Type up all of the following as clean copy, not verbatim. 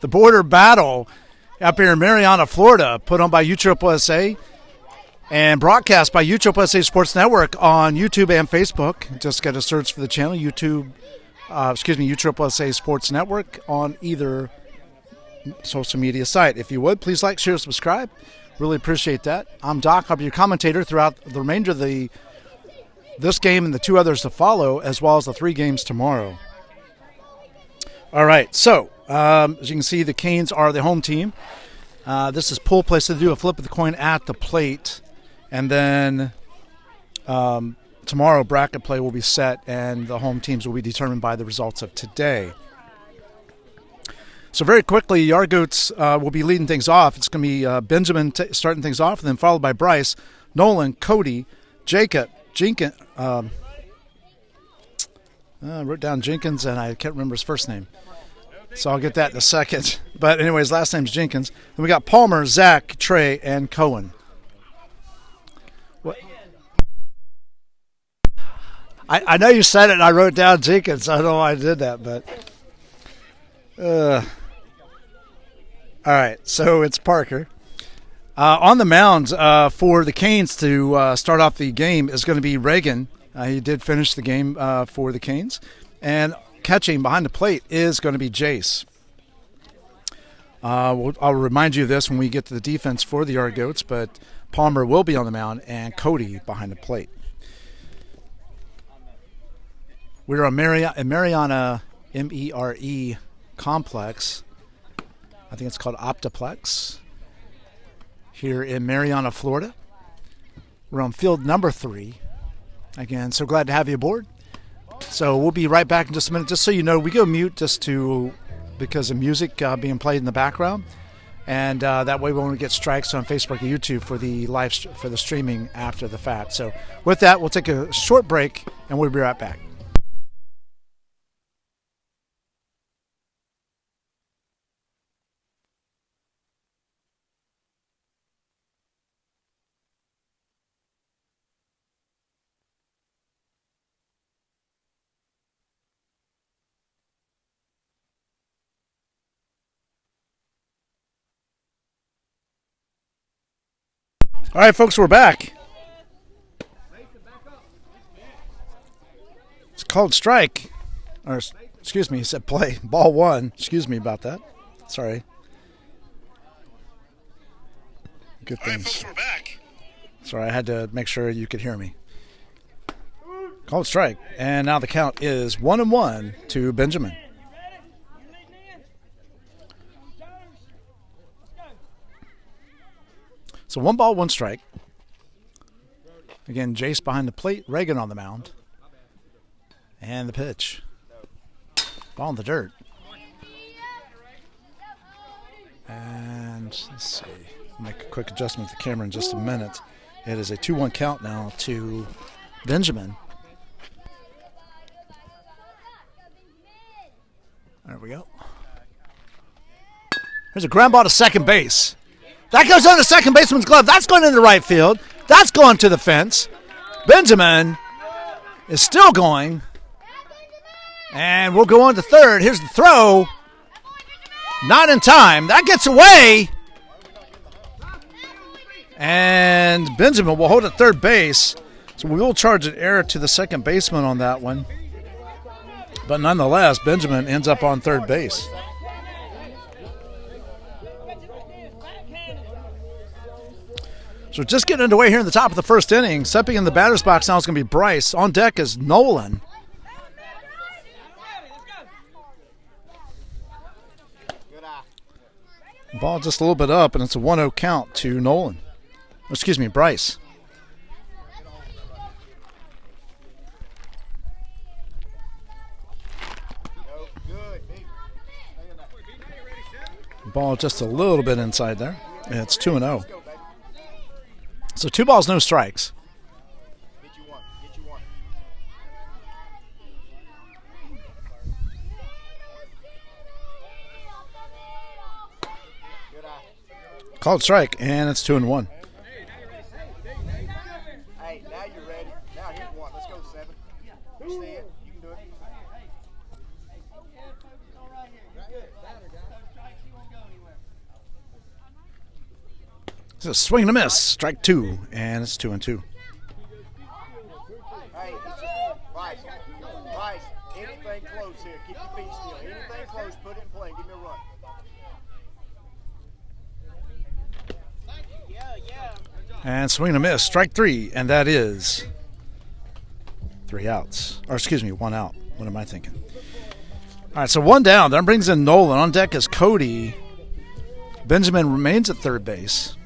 the border battle up here in Marianna, Florida, put on by USSSA and broadcast by USSSA Sports Network on YouTube and Facebook. Just got to search for the channel, USSSA Sports Network on either social media site. If you would, please like, share, subscribe. Really appreciate that. I'm Doc. I'll be your commentator throughout the remainder of this game and the two others to follow, as well as the 3 games tomorrow. All right, so as you can see, the Canes are the home team. This is pool play, so they do a flip of the coin at the plate. And then tomorrow, bracket play will be set, and the home teams will be determined by the results of today. So very quickly, Yargoats will be leading things off. It's going to be Benjamin starting things off, and then followed by Bryce, Nolan, Cody, Jacob, Jenkins. I wrote down Jenkins, and I can't remember his first name. So I'll get that in a second. But anyways, last name's Jenkins. And we got Palmer, Zach, Trey, and Cohen. What? I know you said it, and I wrote down Jenkins. I don't know why I did that, but... all right, so it's Parker. On the mound for the Canes to start off the game is going to be Reagan. He did finish the game for the Canes. And catching behind the plate is going to be Jace. I'll remind you of this when we get to the defense for the Yargoats, but Palmer will be on the mound and Cody behind the plate. We're on Marianna MERE complex. I think it's called Optiplex here in Marianna, Florida. We're on field number 3. Again, so glad to have you aboard. So we'll be right back in just a minute. Just so you know, we go mute because of music being played in the background, and that way we won't get strikes on Facebook and YouTube for the streaming after the fact. So with that, we'll take a short break, and we'll be right back. All right, folks, we're back. It's called strike. Or, excuse me, he said play. Ball 1. Excuse me about that. Sorry. Good things. All right, folks, we're back. Sorry, I had to make sure you could hear me. Called strike. And now the count is 1-1 to Benjamin. So 1 ball, 1 strike. Again, Jace behind the plate, Reagan on the mound. And the pitch. Ball in the dirt. And let's see. I'll make a quick adjustment to the camera in just a minute. It is a 2-1 count now to Benjamin. There we go. There's a ground ball to second base. That goes on the second baseman's glove. That's going into right field. That's going to the fence. Benjamin is still going. And we'll go on to third. Here's the throw. Not in time. That gets away. And Benjamin will hold at third base. So we will charge an error to the second baseman on that one. But nonetheless, Benjamin ends up on third base. So just getting underway here in the top of the first inning. Stepping in the batter's box now is going to be Bryce. On deck is Nolan. Ball just a little bit up, and it's a 1-0 count to Nolan. Excuse me, Bryce. Ball just a little bit inside there. And it's 2-0. So 2 balls, no strikes. Called strike, and it's 2-1. Hey, now you're ready. Now here's one. Let's go 7. You see it. You can do it. It's a swing and a miss. Strike 2, and it's 2-2. Hey, Bryce, anything close here. Keep your feet still. Anything close, put it in play. Give me a run. And swing and a miss. Strike 3, and that is 3 outs. Or excuse me, 1 out. What am I thinking? All right, so 1 down. That brings in Nolan. On deck is Cody. Benjamin remains at third base.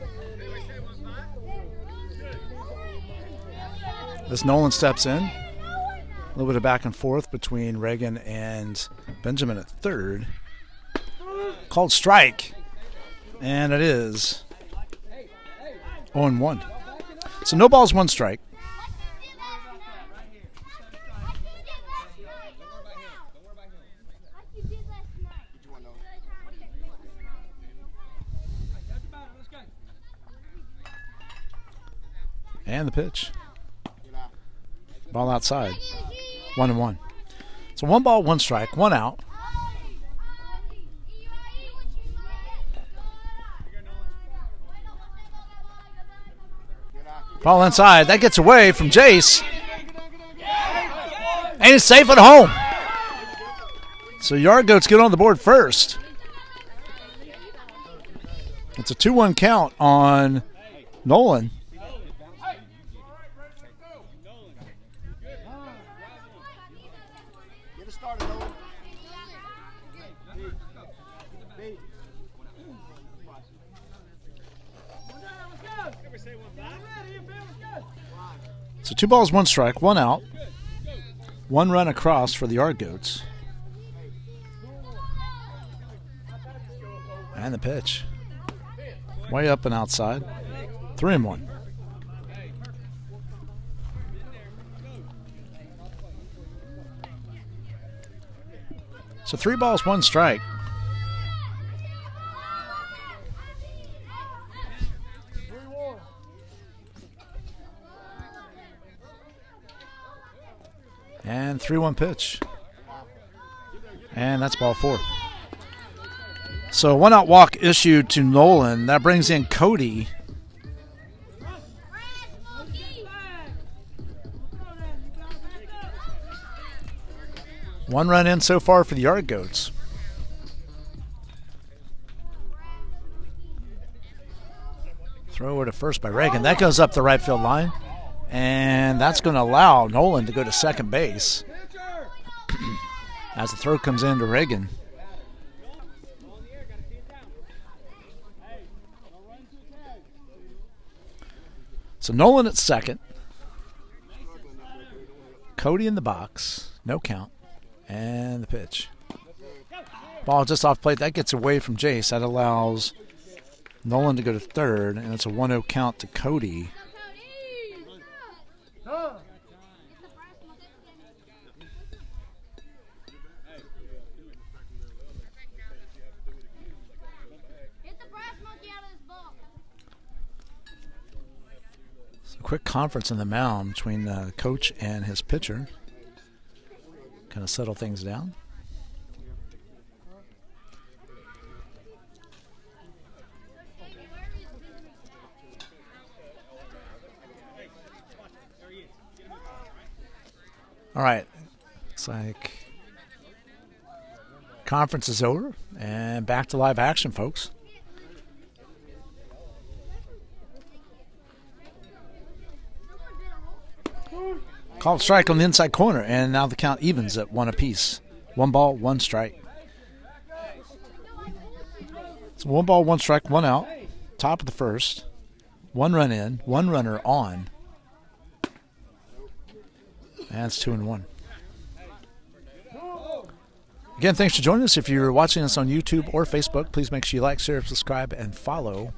As Nolan steps in, a little bit of back and forth between Reagan and Benjamin at third. Called strike, and it is 0-1. So no balls, 1 strike. And the pitch. Ball outside. 1-1. So 1 ball, 1 strike, 1 out. Ball inside. That gets away from Jace. And he's safe at home. So Yard Goats get on the board first. It's a 2-1 count on Nolan. So 2 balls, 1 strike, 1 out. 1 run across for the Yard Goats. And the pitch. Way up and outside. 3-1. So 3 balls, 1 strike. And 3-1 pitch. And that's ball 4. So 1 out walk issued to Nolan. That brings in Cody. One run in so far for the Yard Goats. Throw over to first by Reagan. That goes up the right field line. And that's going to allow Nolan to go to second base as the throw comes in to Reagan. So Nolan at second. Cody in the box. No count. And the pitch. Ball just off plate. That gets away from Jace. That allows Nolan to go to third. And it's a 1-0 count to Cody. Quick conference in the mound between the coach and his pitcher. Kind of settle things down. All right. Looks like conference is over and back to live action, folks. Called strike on the inside corner, and now the count evens at 1 apiece. 1 ball, 1 strike. So 1 ball, 1 strike, 1 out. Top of the first. 1 run in, 1 runner on. And it's 2-1. Again, thanks for joining us. If you're watching us on YouTube or Facebook, please make sure you like, share, subscribe, and follow.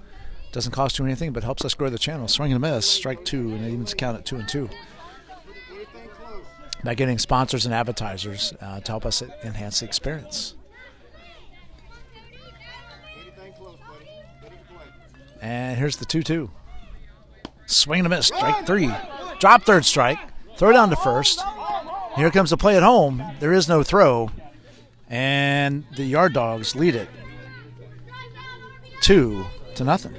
Doesn't cost you anything, but helps us grow the channel. Swing and a miss, strike 2, and it evens the count at 2-2. By getting sponsors and advertisers to help us enhance the experience. And here's the 2-2. Swing and a miss, strike 3. Drop third strike. Throw down to first. Here comes the play at home. There is no throw. And the Yard Dogs lead it 2-0.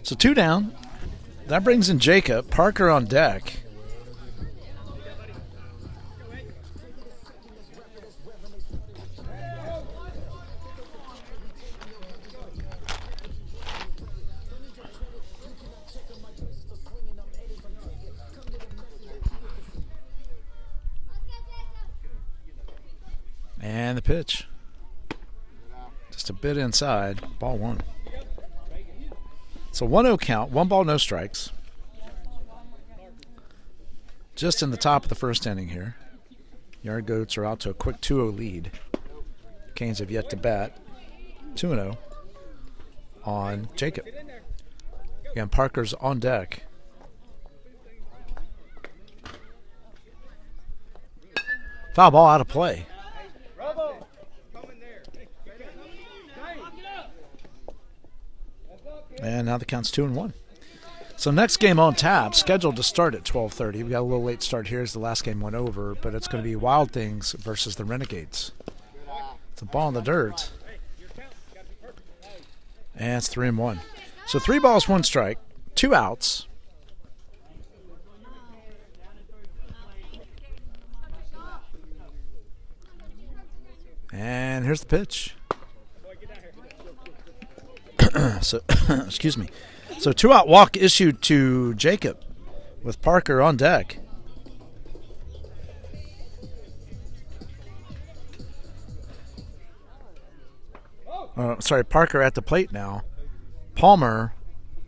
So 2 down. That brings in Jacob. Parker on deck. And the pitch. Just a bit inside. Ball 1. So 1-0 count. 1 ball, no strikes. Just in the top of the first inning here. Yard Goats are out to a quick 2-0 lead. Canes have yet to bat. 2-0 on Jacob. Again, Parker's on deck. Foul ball out of play. And now the count's 2-1. So next game on tap, scheduled to start at 12:30. We got a little late start here as the last game went over, but it's going to be Wild Things versus the Renegades. It's a ball in the dirt. And it's 3-1. So 3 balls, 1 strike, 2 outs. And here's the pitch. So, excuse me. So 2-out walk issued to Jacob with Parker on deck. Parker at the plate now. Palmer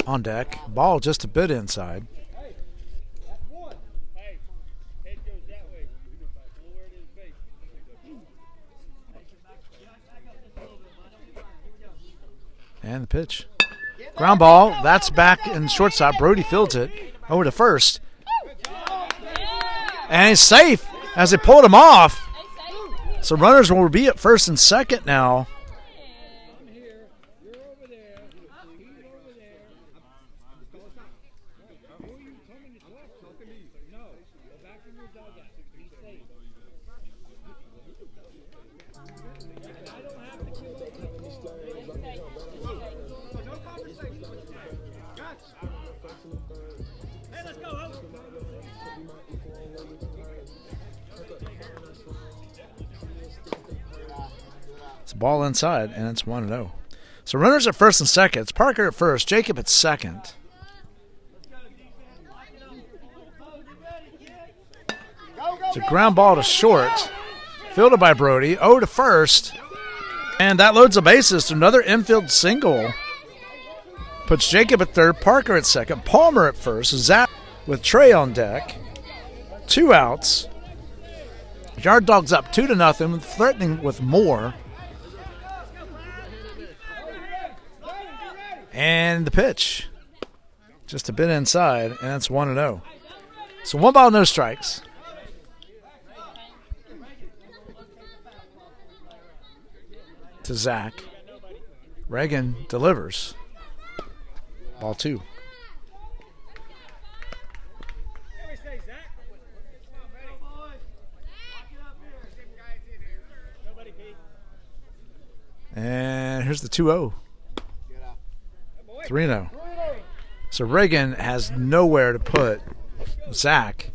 on deck. Ball just a bit inside. And the pitch. Ground ball. That's back in shortstop. Brody fields it over to first. And he's safe as they pulled him off. So runners will be at first and second now. It's a ball inside, and it's 1-0. So runners at first and second. It's Parker at first, Jacob at second. It's a ground ball to short. Fielded by Brody. To first. And that loads the bases to another infield single. Puts Jacob at third, Parker at second, Palmer at first, Zach with Trey on deck. 2 outs. Yard Dogs up 2-0, threatening with more. And the pitch. Just a bit inside, and it's 1-0. So 1 ball, no strikes. To Zach. Reagan delivers. Ball 2. And here's the 2-0. 3-0. So Reagan has nowhere to put Zach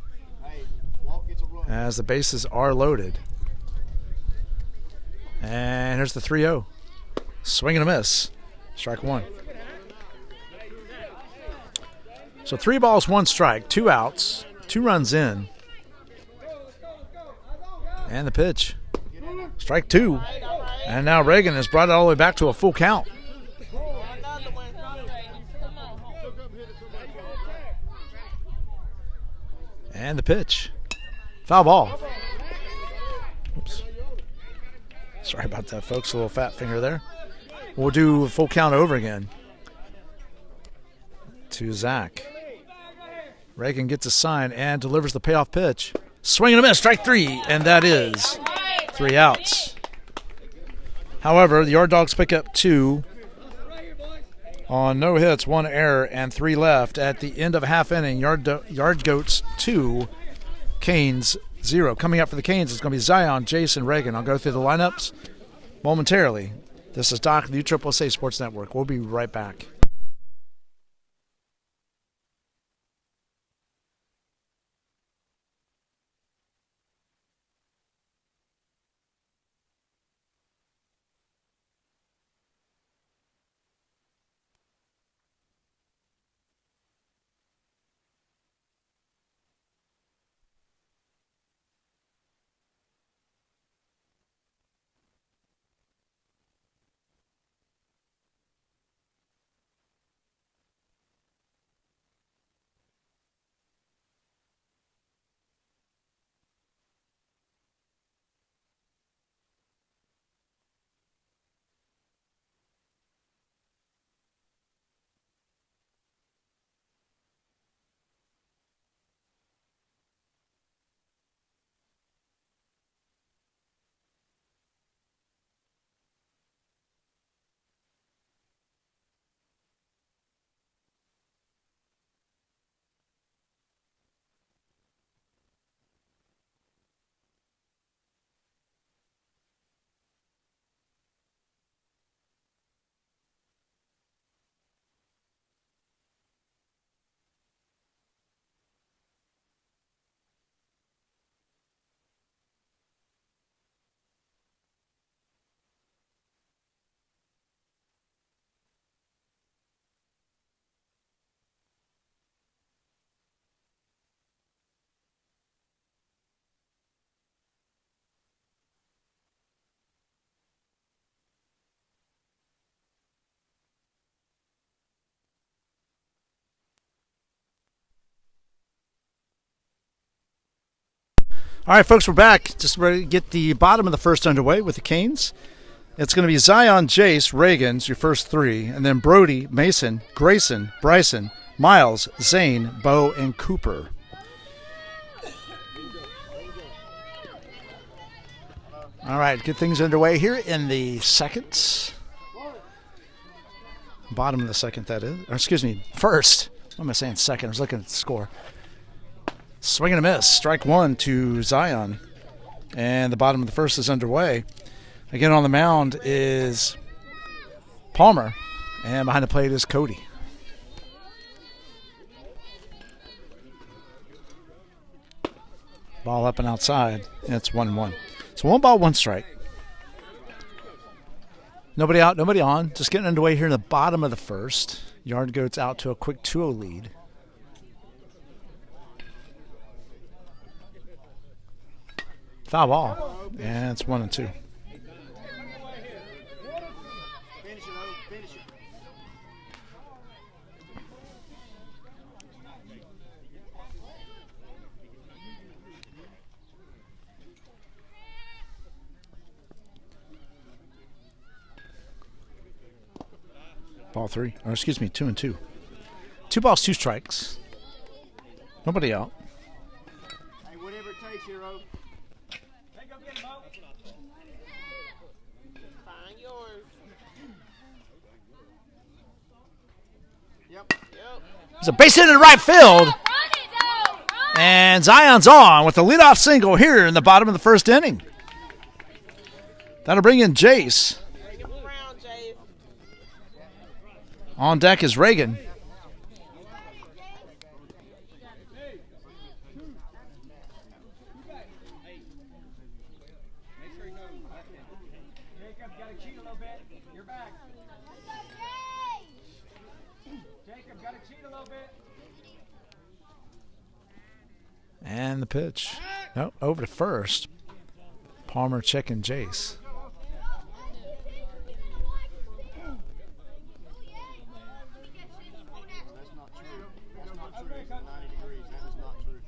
as the bases are loaded. And here's the 3-0. Swing and a miss. Strike 1. So 3 balls, 1 strike, 2 outs, 2 runs in. And the pitch. Strike 2. And now Reagan has brought it all the way back to a full count. And the pitch. Foul ball. Oops. Sorry about that, folks. A little fat finger there. We'll do a full count over again. To Zach. Reagan gets a sign and delivers the payoff pitch. Swing and a miss, strike 3, and that is 3 outs. However, the Yard Dogs pick up 2 on no hits, 1 error, and 3 left. At the end of a half inning, Yard Goats 2, Canes 0. Coming up for the Canes is going to be Zion, Jason, Reagan. I'll go through the lineups momentarily. This is Doc, the USSSA Sports Network. We'll be right back. All right, folks, we're back. Just ready to get the bottom of the first underway with the Canes. It's going to be Zion, Jace, Reagan's your first three, and then Brody, Mason, Grayson, Bryson, Miles, Zane, Bo, and Cooper. All right, get things underway here in the second. Bottom of the second, that is. Or excuse me, first. What am I saying second? I was looking at the score. Swing and a miss. Strike one to Zion. And the bottom of the first is underway. Again, on the mound is Palmer. And behind the plate is Cody. Ball up and outside. And it's 1-1. So 1 ball, 1 strike. Nobody out, nobody on. Just getting underway here in the bottom of the first. Yard Goats out to a quick 2-0 lead. Foul ball. And it's 1-2. Finish it, O. Finish it. Ball 3. Or excuse me, 2-2. 2 balls, 2 strikes. Nobody out. Hey, whatever it takes here, O. Find yours. Yep. There's a base hit in the right field. And Zion's on with the leadoff single here in the bottom of the first inning. That'll bring in Jace. Bring him around, Jay. On deck is Reagan. And the pitch. No, over to first. Palmer checking Jace. That's not true. That's not true. It's 90 degrees. That is not true. No,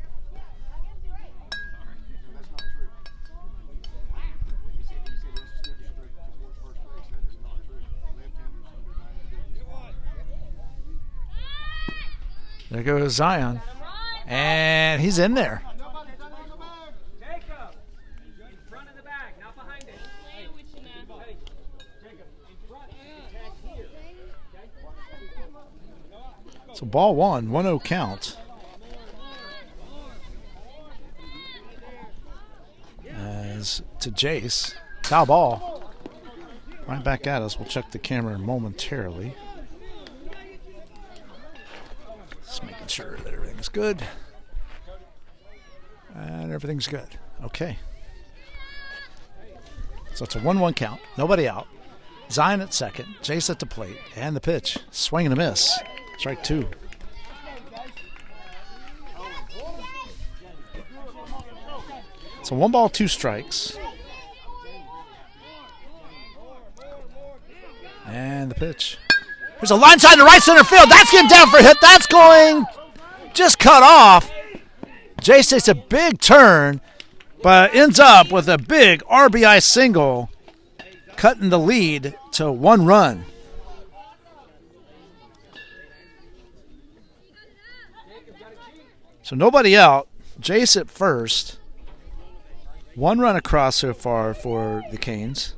that's not true. He said this is never straight towards first base. That is not true. Left-handers under 90 degrees. There goes Zion. And he's in there. Jacob, in front of the bag, not behind it. Jacob, in front. Tag here. So ball 1, 1-0 count. As to Jace. Foul ball. Right back at us. We'll check the camera momentarily. Just making sure that everything's good. And everything's good. Okay. So it's a 1-1 count. Nobody out. Zion at second. Jace at the plate. And the pitch. Swing and a miss. Strike 2. So 1 ball, 2 strikes. And the pitch. There's a line side to right center field. That's getting down for a hit. That's going just cut off. Jace takes a big turn, but ends up with a big RBI single, cutting the lead to 1 run. So nobody out. Jace at first. 1 run across so far for the Canes.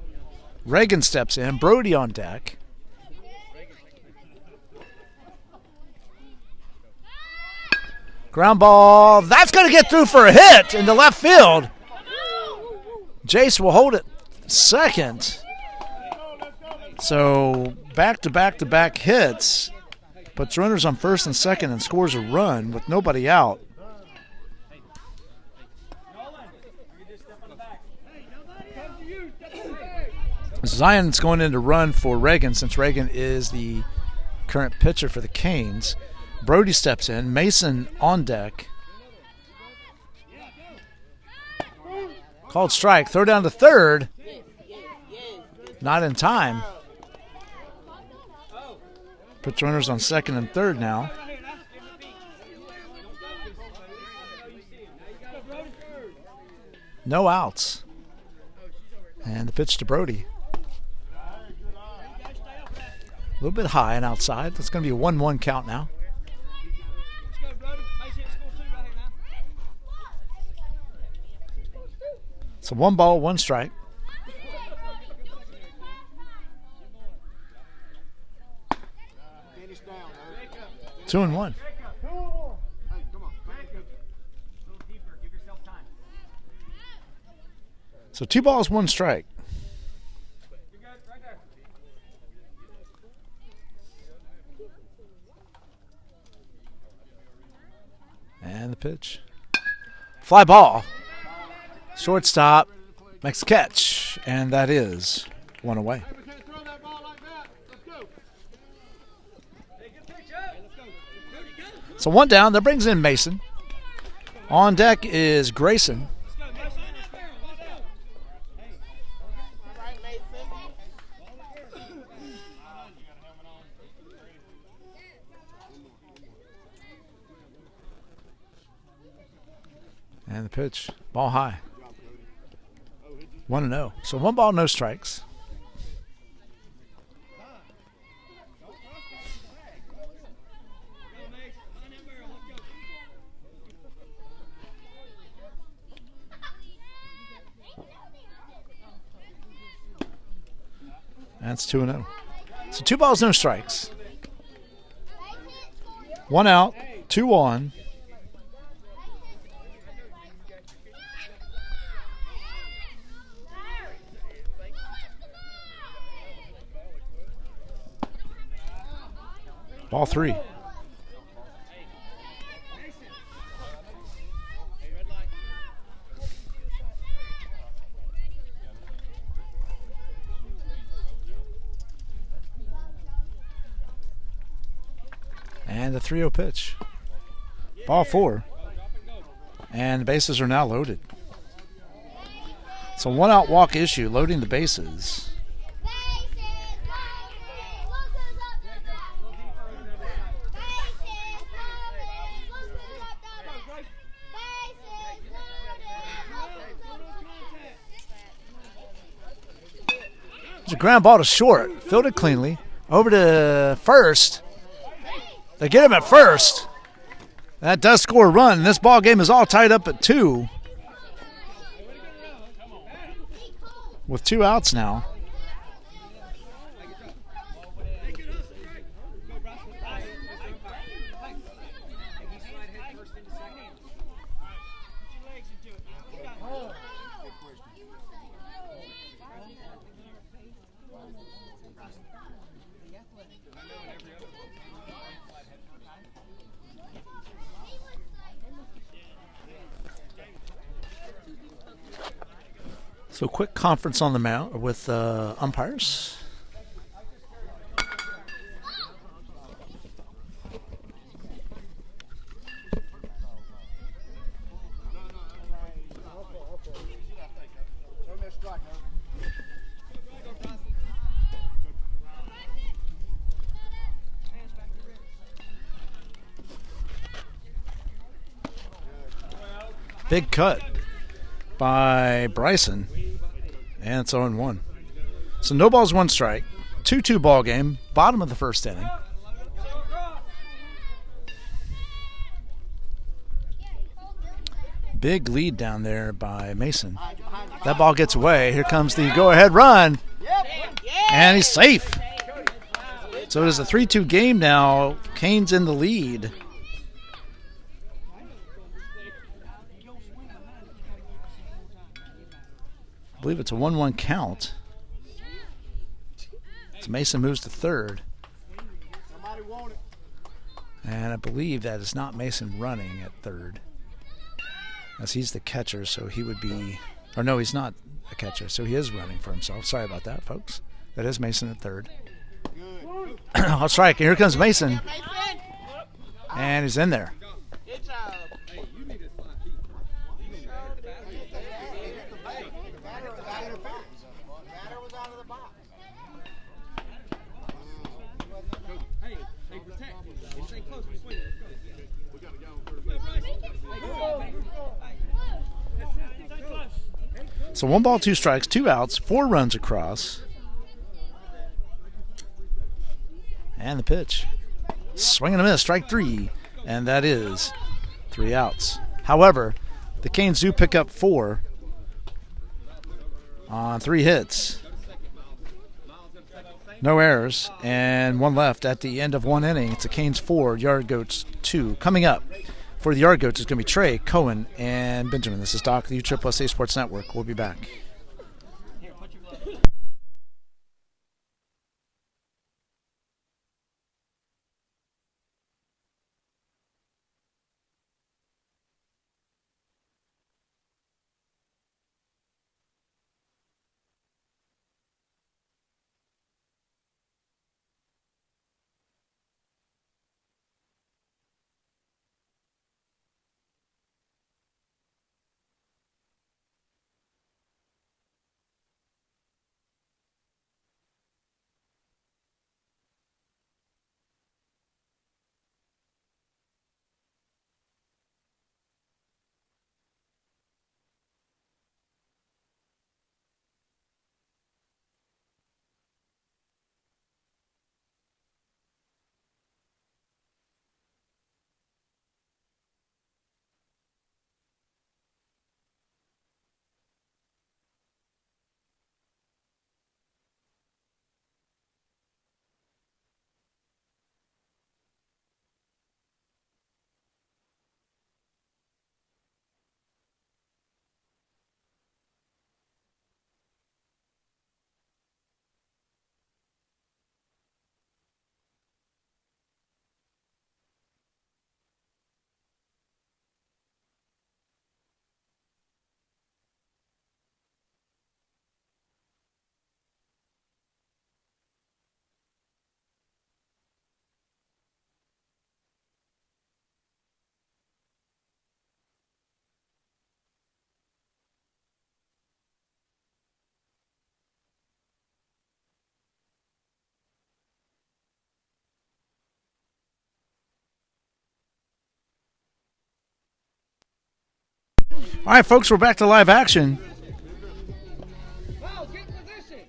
Reagan steps in. Brody on deck. Ground ball. That's going to get through for a hit into left field. Jace will hold it second. So back-to-back-to-back hits. Puts runners on first and second and scores a run with nobody out. Zion's going in to run for Reagan since Reagan is the current pitcher for the Canes. Brody steps in. Mason on deck. Called strike. Throw down to third. Not in time. Puts runners on second and third now. No outs. And the pitch to Brody. A little bit high and outside. It's going to be a 1-1 count now. It's a 1 ball, 1 strike. Finish down, 2-1. Hey, come on. Give yourself time. So 2 balls, 1 strike. You're good. Right there. And the pitch. Fly ball. Shortstop makes the catch. And that is 1 away. We can't throw that ball like that. Let's go. Hey, good pitch up. Let's go. So 1 down. That brings in Mason. On deck is Grayson. All right, Mason. And the pitch. Ball high. 1-0. So 1 ball, no strikes. That's 2-0. So 2 balls, no strikes. 1 out, 2 on. Ball 3. And the 3-0 pitch. Ball 4. And the bases are now loaded. So 1 out walk issue, loading the bases. There's a ground ball to short, fielded cleanly. Over to first. They get him at first. That does score a run. This ball game is all tied up at 2. With 2 outs now. So quick conference on the mound with umpires. Turn that strike now. Big cut by Bryson. And it's 0-1. So no balls, 1 strike. 2-2 ball game. Bottom of the first inning. Big lead down there by Mason. That ball gets away. Here comes the go-ahead run. And he's safe. So it is a 3-2 game now. Kane's in the lead. I believe it's a 1-1 count. So Mason moves to third. Somebody want it. And I believe that is not Mason running at third. As he's the catcher, so he would be... Or no, he's not a catcher, so he is running for himself. Sorry about that, folks. That is Mason at third. I'll strike. Here comes Mason. Mason. And he's in there. Good job. Batter was out of the box. Hey, protect. Stay close. Swing. We got to go on third base. Stay close. So 1 ball, 2 strikes, 2 outs, 4 runs across. And the pitch. Swing and a miss, strike 3. And that is 3 outs. However, the Canes do pick up 4 on 3 hits. No errors, and 1 left at the end of 1 inning. It's the Canes 4, Yard Goats 2. Coming up for the Yard Goats is going to be Trey, Cohen, and Benjamin. This is Doc, the USSSA Sports Network. We'll be back. All right, folks, we're back to live action. Miles, get in position.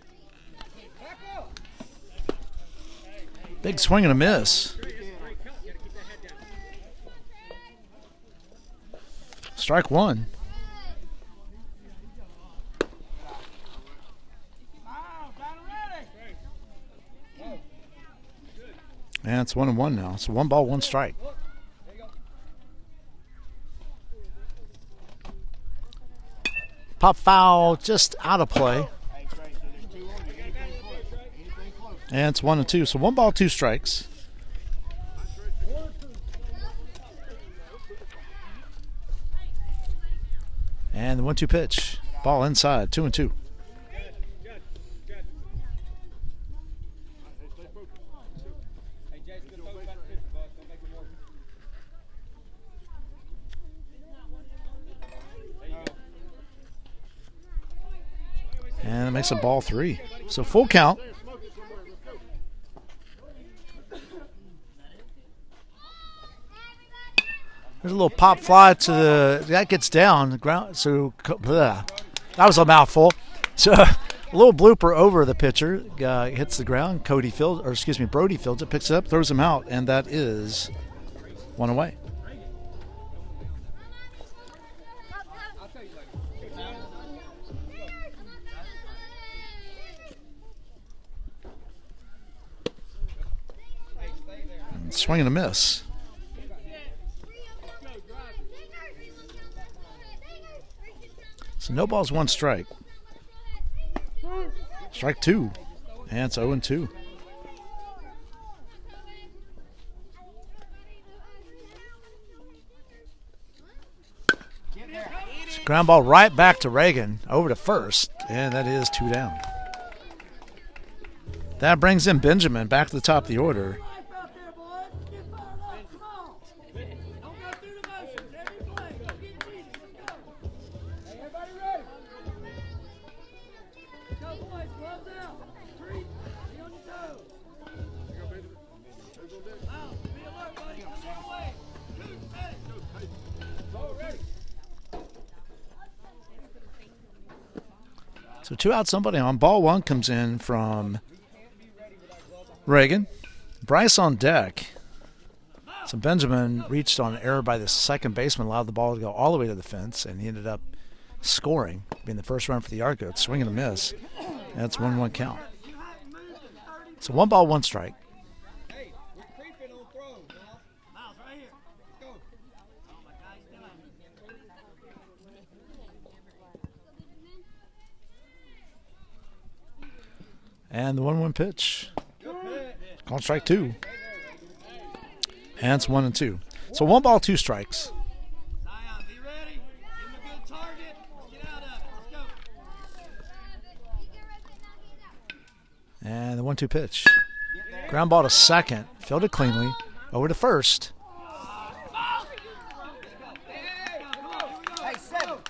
Back up. Big swing and a miss. Strike 1. And it's 1-1 now. So 1 ball, 1 strike. Pop foul, just out of play. And it's 1-2. So 1 ball, 2 strikes. And the 1-2 pitch. Ball inside, 2-2. And it makes a ball 3. So full count. There's a little pop fly to the, that gets down the ground. So that was a mouthful. So a little blooper over the pitcher, hits the ground. Brody fields it, picks it up, throws him out, and that is 1 away. And swing and a miss. So no balls, 1 strike. Strike 2. And it's 0-2. Ground ball right back to Reagan, over to first, and that is 2 down. That brings in Benjamin back to the top of the order. So 2 out, somebody on. Ball 1 comes in from Reagan. Bryce on deck. So Benjamin reached on an error by the second baseman, allowed the ball to go all the way to the fence, and he ended up scoring, being the first run for the Yard Goats. Swing and a miss. That's 1-1 count. So 1 ball, 1 strike. Hey, we're creeping on throws, y'all. Miles, right here. Let's go. And the 1-1 pitch. Good pitch. On strike 2. And it's 1-2. So 1 ball, 2 strikes. Zion, be ready. Give him a good target. Let's get out of it. Let's go. And the 1-2 pitch. Ground ball to second. Fielded cleanly. Over to first.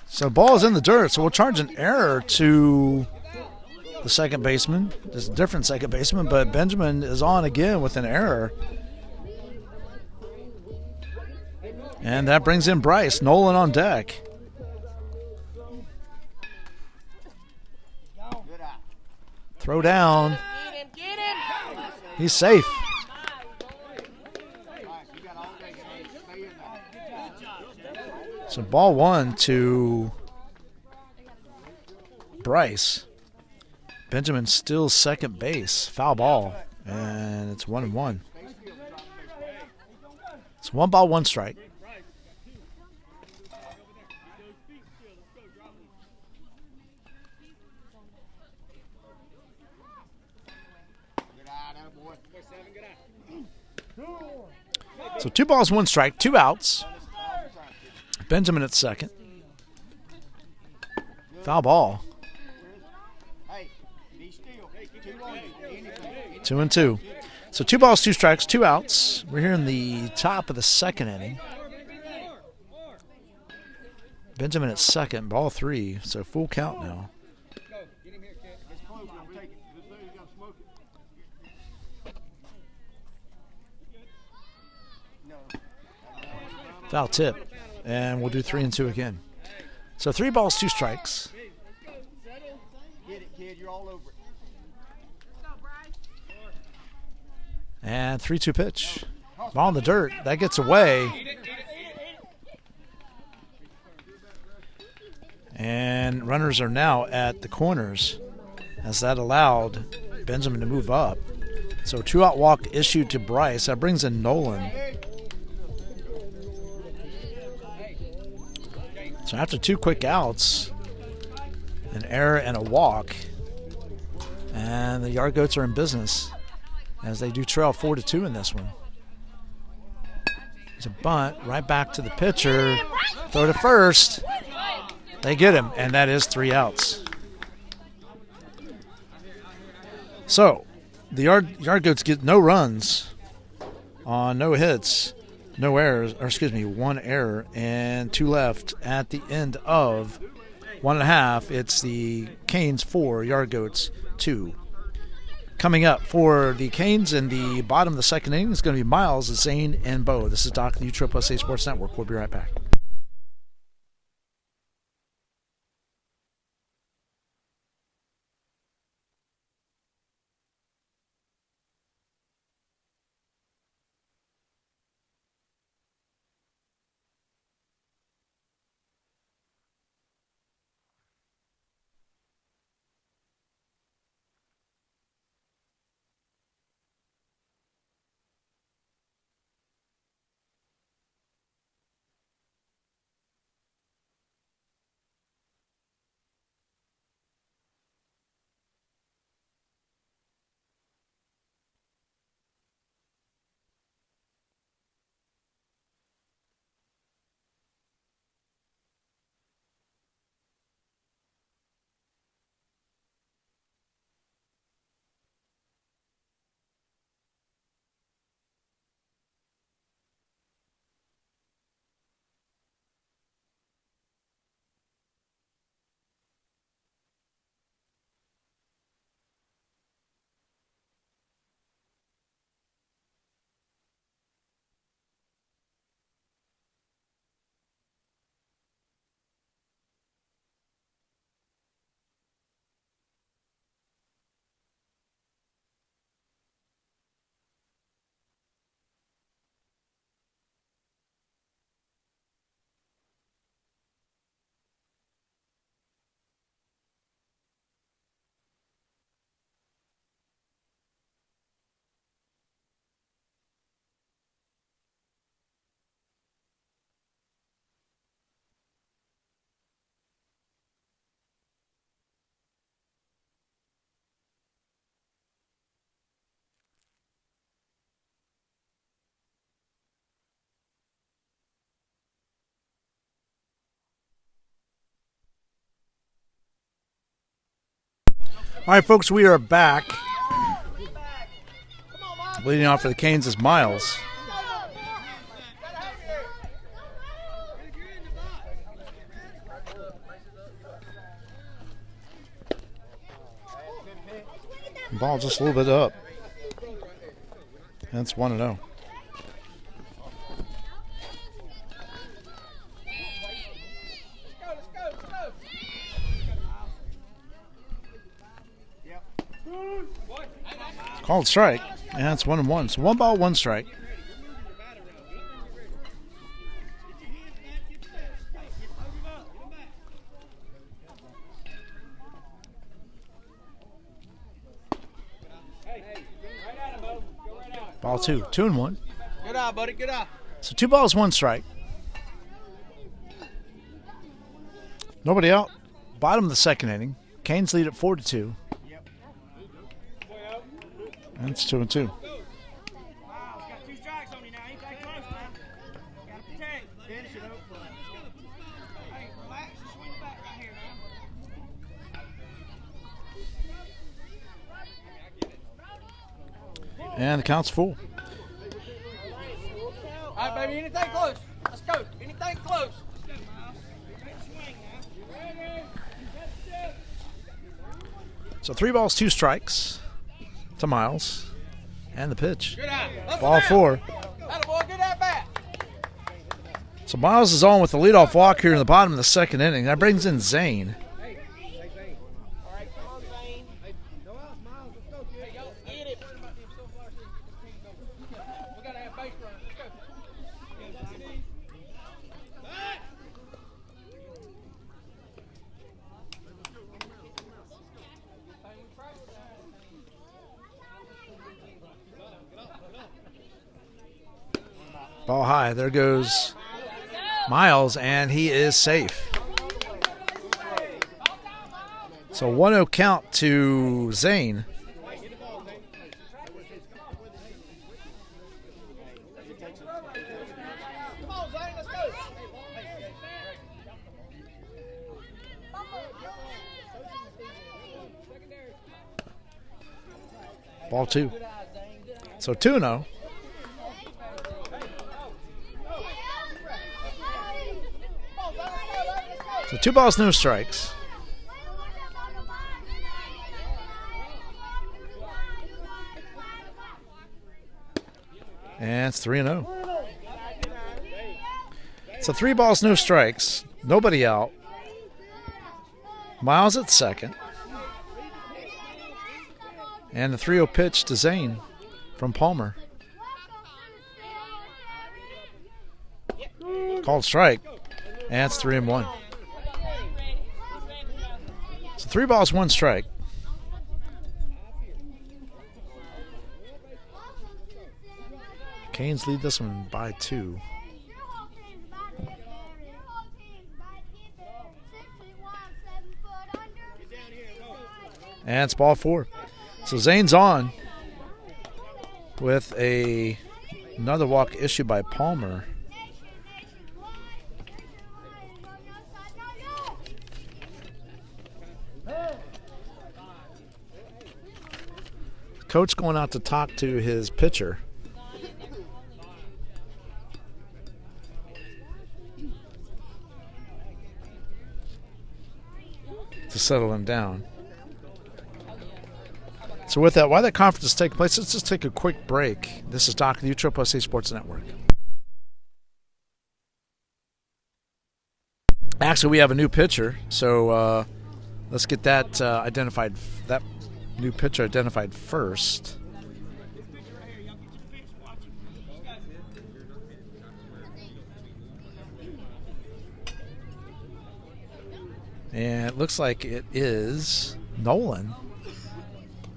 So ball is in the dirt. So we'll charge an error to the second baseman. There's a different second baseman, but Benjamin is on again with an error. And that brings in Bryce. Nolan on deck. Throw down. Get him, get him. He's safe. So ball 1 to Bryce. Benjamin still second base. Foul ball. And it's 1-1. It's 1 ball, 1 strike. So 2 balls, 1 strike, 2 outs. Benjamin at second. Foul ball. 2-2. So 2 balls, 2 strikes, 2 outs. We're here in the top of the second inning. Benjamin at second, ball 3. So full count now. Go. Get him here, kid. It's close, I'll take it. Just say you gotta smoke it. No. Foul tip. And we'll do 3-2 again. So 3 balls, 2 strikes. Get it, kid. You're all over it. And 3-2 pitch. Ball in the dirt. That gets away. And runners are now at the corners, as that allowed Benjamin to move up. So 2 out walk issued to Bryce. That brings in Nolan. So after 2 quick outs, an error and a walk, and the Yard Goats are in business as they do trail 4-2 in this one. There's a bunt right back to the pitcher. Throw to first. They get him, and that is 3 outs. So the Yard Goats get no runs on no hits, no errors, or excuse me, 1 error and 2 left at the end of 1.5. It's the Canes 4, Yard Goats 2. Coming up for the Canes in the bottom of the second inning is going to be Miles, Zane, and Bo. This is Doc, the USSSA Sports Network. We'll be right back. All right, folks, we are back. Leading off for the Canes is Miles. Ball just a little bit up. That's 1-0. Called strike. Yeah, it's 1-1. So 1 ball, 1 strike. Ball 2. 2-1. Good eye, buddy. Good eye. So 2 balls, 1 strike. Nobody out. Bottom of the second inning. Canes lead at 4-2. And it's 2-2. Got 2 strikes on you now. Ain't that close, man? Gotta protect. Finish it up. Hey, relax and swing it back right here, man. And the count's full. All right, baby. Anything close. Let's go. Anything close. Let's go, Miles. Take a swing now. Ready? So 3 balls, 2 strikes to Miles. And the pitch. Good eye. Let's Ball 4. Attaboy, good at bat. So Miles is on with the leadoff walk here in the bottom of the second inning. That brings in Zane. All right, come on, Zane. Go out, Miles. Let's go, kid. Hey, y'all get it. We gotta have base runners. Let's go. Ball high. There goes Miles, and he is safe. So 1-0 count to Zane. Come on, Zane. Let's go. Ball 2. So 2-0. So 2 balls, no strikes. And it's 3-0. So 3 balls, no strikes. Nobody out. Miles at second. And the 3-0 pitch to Zane from Palmer. Called strike. And it's 3-1. So 3 balls, 1 strike. Canes lead this one by 2. And it's ball 4. So Zane's on with another walk issued by Palmer. Coach going out to talk to his pitcher. To settle him down. So with that, while that conference is taking place, let's just take a quick break. This is Doc of the USSSA Sports Network. Actually, we have a new pitcher, so let's get that identified. That new pitcher identified first. And it looks like it is Nolan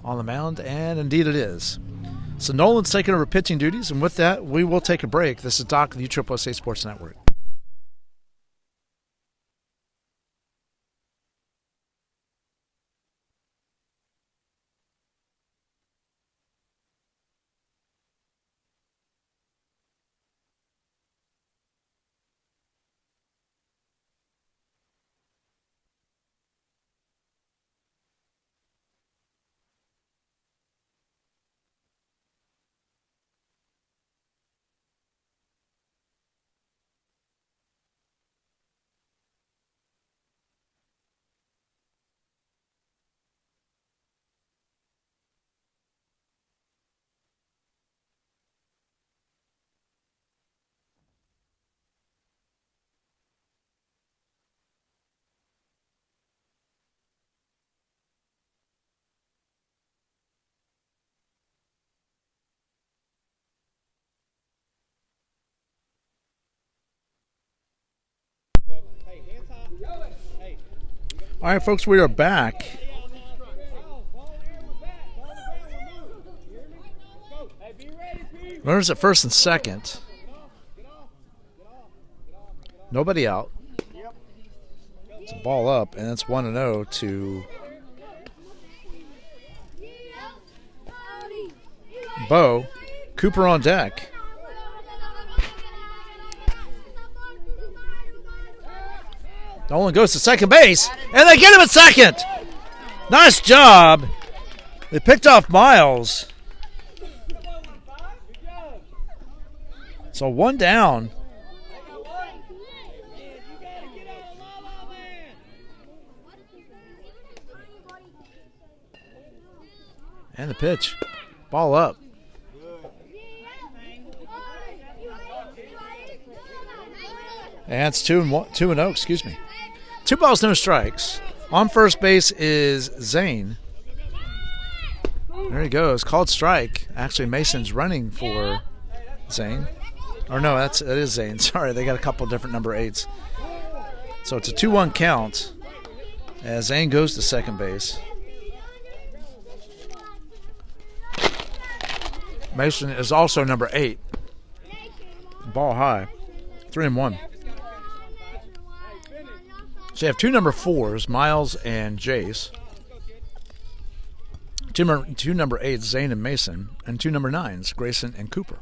on the mound, and indeed it is. So Nolan's taking over pitching duties, and with that, we will take a break. This is Doc of the USSSA Sports Network. All right, folks, we are back. Runners at first and second. Nobody out. It's a ball up, and it's 1-0 to Bo. Cooper on deck. Nolan goes to second base, and they get him at second. Nice job. They picked off Miles. So one down. And the pitch. Ball up. And it's 2-0, excuse me. 2 balls, no strikes. On first base is Zane. There he goes. Called strike. Actually, Mason's running for Zane. Or no, it is Zane. Sorry, they got a couple different number 8s. So it's a 2-1 count as Zane goes to second base. Mason is also number 8. Ball high. 3-1. So you have 2 number 4s, Miles and Jace. 2 number 8s, Zane and Mason. And 2 number 9s, Grayson and Cooper.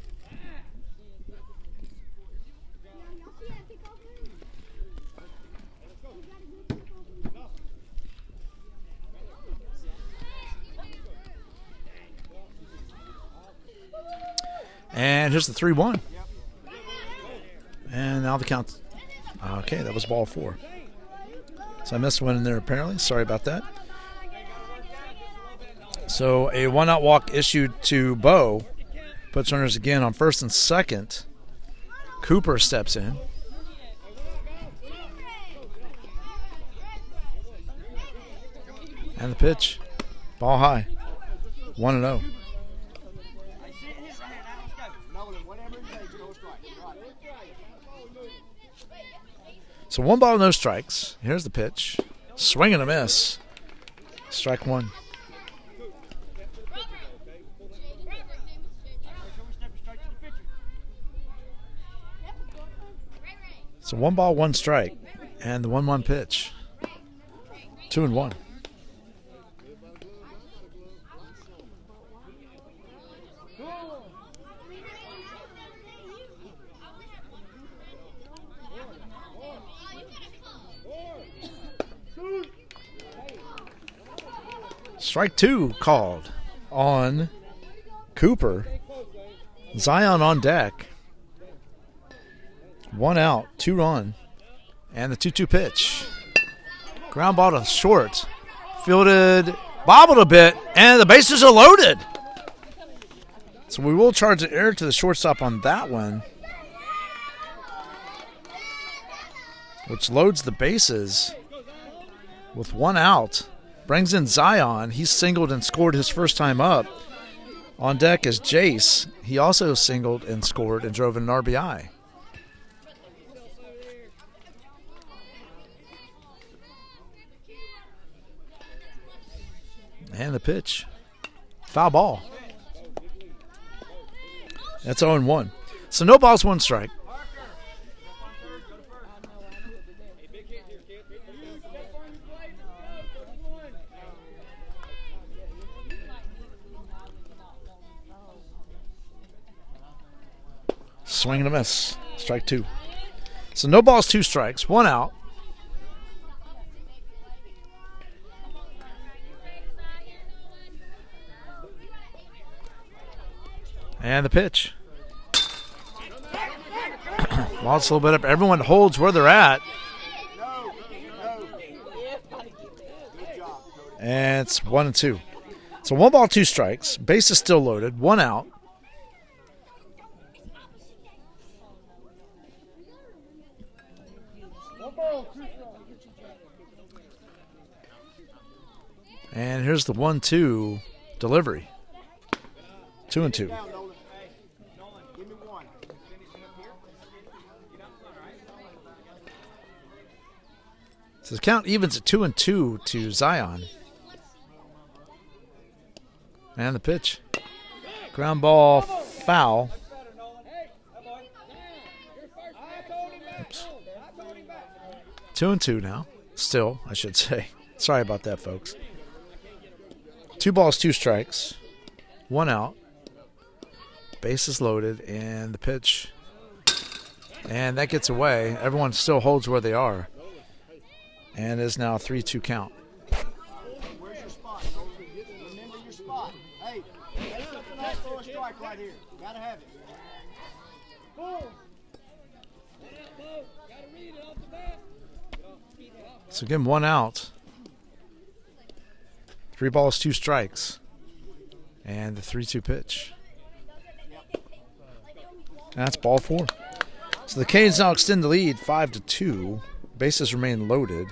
And here's the 3-1. And now the count. Okay, that was ball 4. So I missed one in there apparently. Sorry about that. So a 1-out walk issued to Bo. Puts runners again on first and second. Cooper steps in. And the pitch. Ball high. 1-0. So 1 ball, no strikes. Here's the pitch. Swing and a miss. Strike 1. So 1 ball, 1 strike. And the 1-1 pitch. 2-1. Strike 2 called on Cooper. Zion on deck. 1 out, 2 run. And the 2-2 pitch. Ground ball to short. Fielded, bobbled a bit, and the bases are loaded. So we will charge the error to the shortstop on that one, which loads the bases with 1 out. Brings in Zion. He's singled and scored his first time up. On deck is Jace. He also singled and scored and drove an RBI. And the pitch. Foul ball. That's 0-1. So no balls, 1 strike. Swing and a miss. Strike 2. So no balls, 2 strikes. 1 out. And the pitch. Ball's a little bit up. Everyone holds where they're at. And it's 1-2. So 1 ball, 2 strikes. Base is still loaded. 1 out. And here's the 1-2 delivery. 2-2. So the count evens at 2-2 to Zion. And the pitch. Ground ball foul. Oops. 2-2 now. Still, I should say. Sorry about that, folks. 2 balls, 2 strikes. 1 out. Bases loaded, and the pitch. And that gets away. Everyone still holds where they are. And is now a 3-2 count. Where's your spot? Remember your spot. Hey, make something off, throw a strike right here. Gotta have it. So again, 1 out. 3 balls, 2 strikes. And the 3-2 pitch. And that's ball 4. So the Canes now extend the lead 5-2. Bases remain loaded.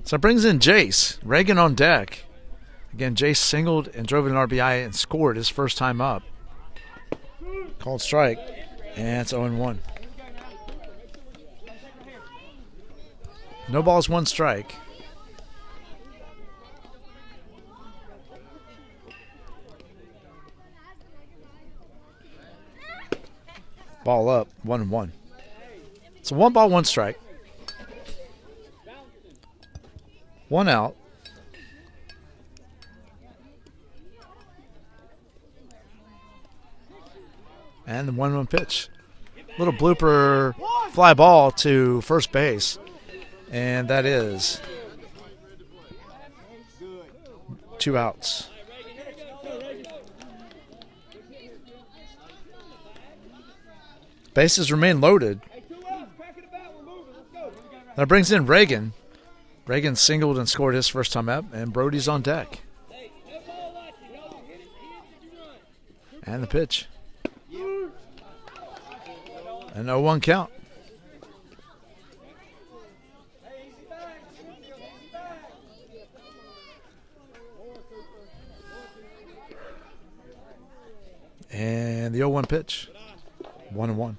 So it brings in Jace. Reagan on deck. Again, Jace singled and drove an RBI and scored his first time up. Called strike. And it's 0-1. No balls, 1 strike. Ball up, 1-1. So 1 ball, 1 strike. 1 out. And the 1-1 pitch. Little blooper fly ball to first base. And that is 2 outs. Bases remain loaded. That brings in Reagan. Reagan singled and scored his first time up, and Brody's on deck. And the pitch. An 0-1 count. And the 0-1 pitch. 1-1.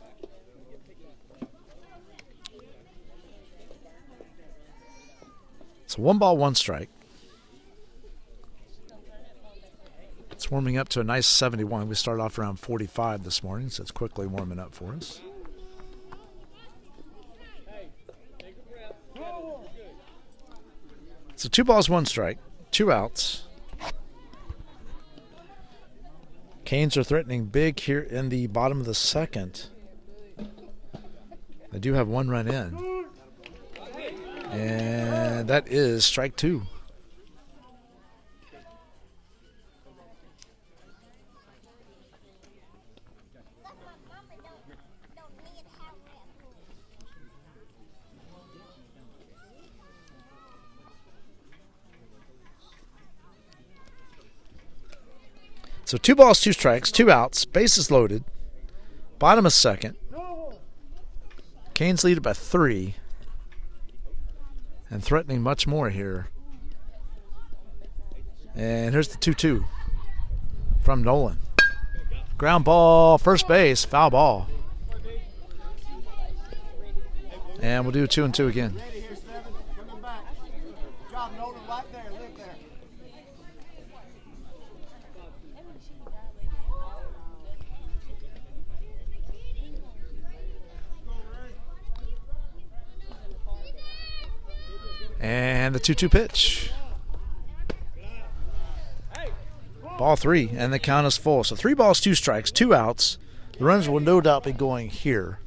So 1 ball, 1 strike. It's warming up to a nice 71. We started off around 45 this morning, so it's quickly warming up for us. So 2 balls, 1 strike. 2 outs. Canes are threatening big here in the bottom of the second. They do have 1 run in. And that is strike 2. So 2 balls, 2 strikes, 2 outs, bases loaded, bottom of second. Canes lead it by 3 and threatening much more here. And here's the 2-2 from Nolan. Ground ball, first base, foul ball. And we'll do 2-2 again. Ready here, Seven. Coming back. Good job, Nolan. Right there. Live there. And the 2-2 pitch. Ball 3, and the count is full. So 3 balls, 2 strikes, 2 outs. The runners will no doubt be going here.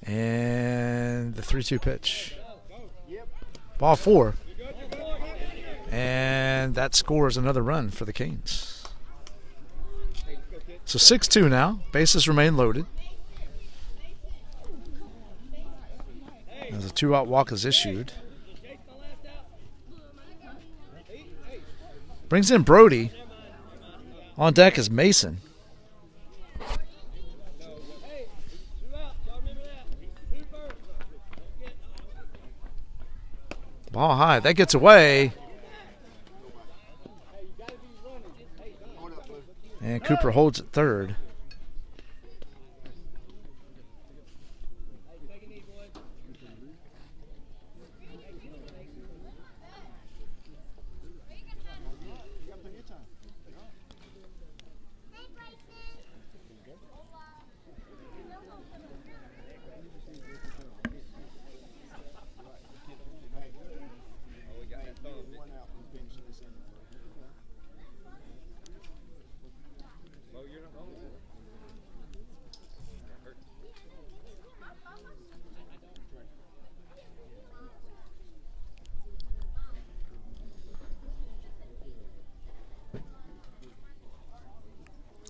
And the 3-2 pitch. Ball 4. And that scores another run for the Canes. So 6-2 now. Bases remain loaded. As a 2-out walk is issued. Brings in Brody On deck is Mason. Ball high. That gets away. And Cooper holds at third.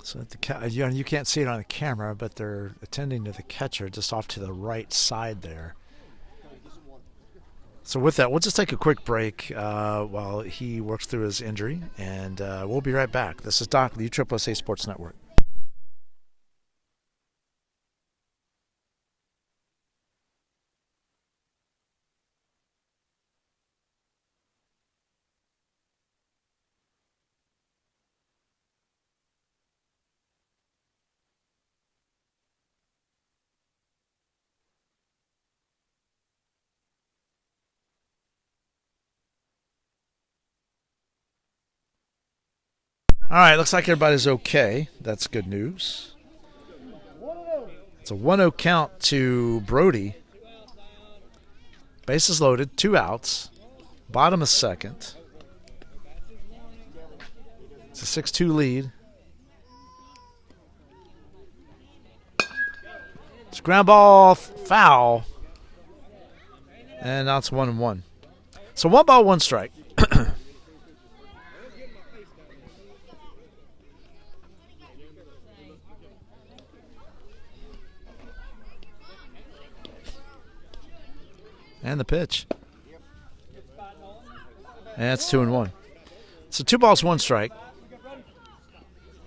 So you can't see it on the camera, but they're attending to the catcher just off to the right side there. So with that, we'll just take a quick break while he works through his injury, and we'll be right back. This is Doc, the USSSA Sports Network. All right, looks like everybody's okay. That's good news. It's a 1-0 count to Brody. Bases loaded, 2 outs. Bottom of second. It's a 6-2 lead. It's a ground ball foul. And now it's 1-1. So 1 ball, 1 strike. And the pitch. And it's 2-1. So 2 balls, 1 strike.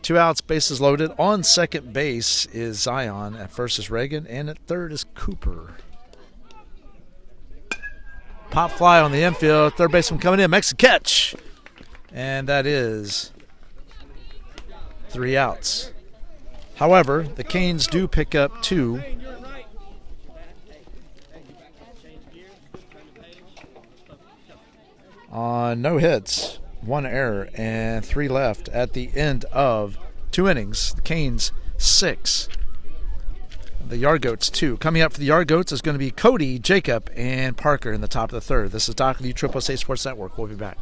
2 outs, bases loaded. On second base is Zion. At first is Reagan. And at third is Cooper. Pop fly on the infield. Third baseman coming in. Makes a catch. And that is 3 outs. However, the Canes do pick up 2. On no hits, 1 error, and 3 left at the end of 2 innings. The Canes 6, the Yard Goats 2. Coming up for the Yard Goats is going to be Cody, Jacob, and Parker in the top of the third. This is Doc of the USSSA Sports Network. We'll be back.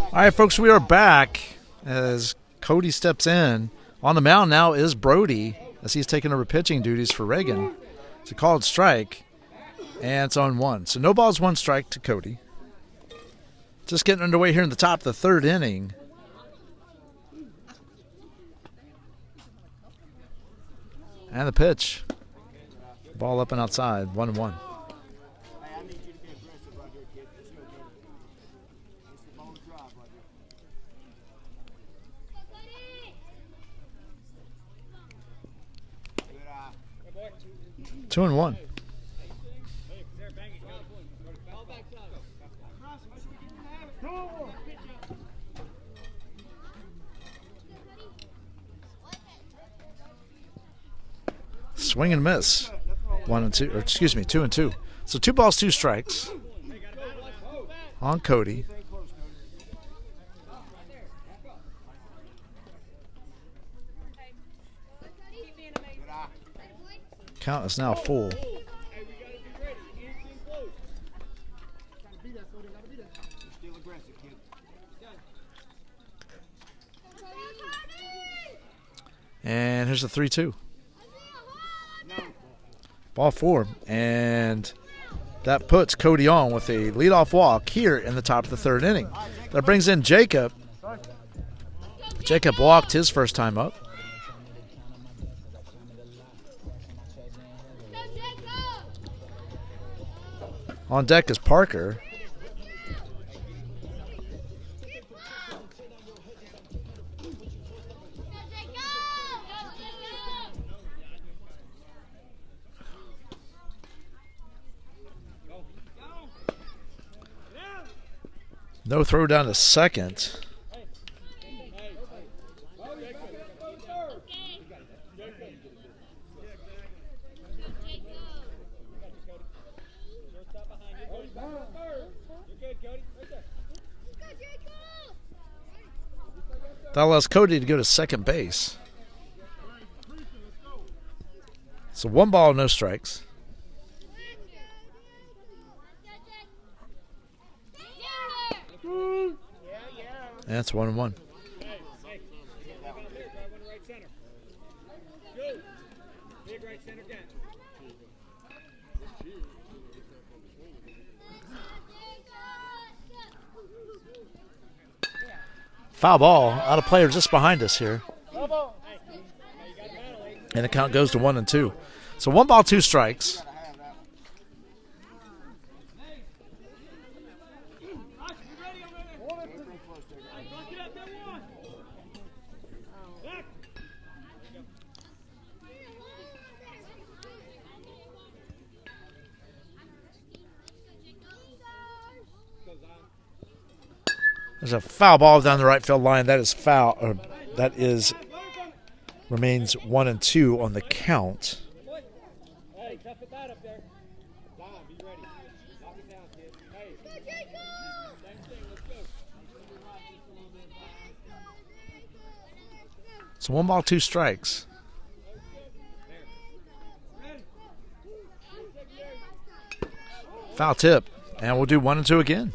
All right, folks, we are back as Cody steps in. On the mound now is Brody as he's taking over pitching duties for Reagan. It's a called strike, and it's on 1. So no balls, 1 strike to Cody. Just getting underway here in the top of the 3rd inning. And the pitch. Ball up and outside, 1-1. Hey, I need you to be aggressive right here, kid. Let's go, Cody. It's the ball to drive right here. Good eye. 2-1. Swing and miss. 1-2, or excuse me, 2-2. So 2 balls, 2 strikes on Cody. Count is now full. Still aggressive, kid. And here's the 3-2. No. Ball 4. And that puts Cody on with a leadoff walk here in the top of the 3rd inning. That brings in Jacob. Jacob walked his first time up. On deck is Parker. No throw down to second. That allows Cody to go to second base. So 1 ball, no strikes. And that's 1-1. Foul ball out of play just behind us here. And the count goes to 1-2. So 1 ball, 2 strikes. There's a foul ball down the right field line. That is foul. Or that is remains 1-2 on the count. Hey, tough it out up there. Dom, be ready. Knock it down, kid. Hey. Same thing, let's go. So 1 ball, 2 strikes. Foul tip. And we'll do 1-2 again.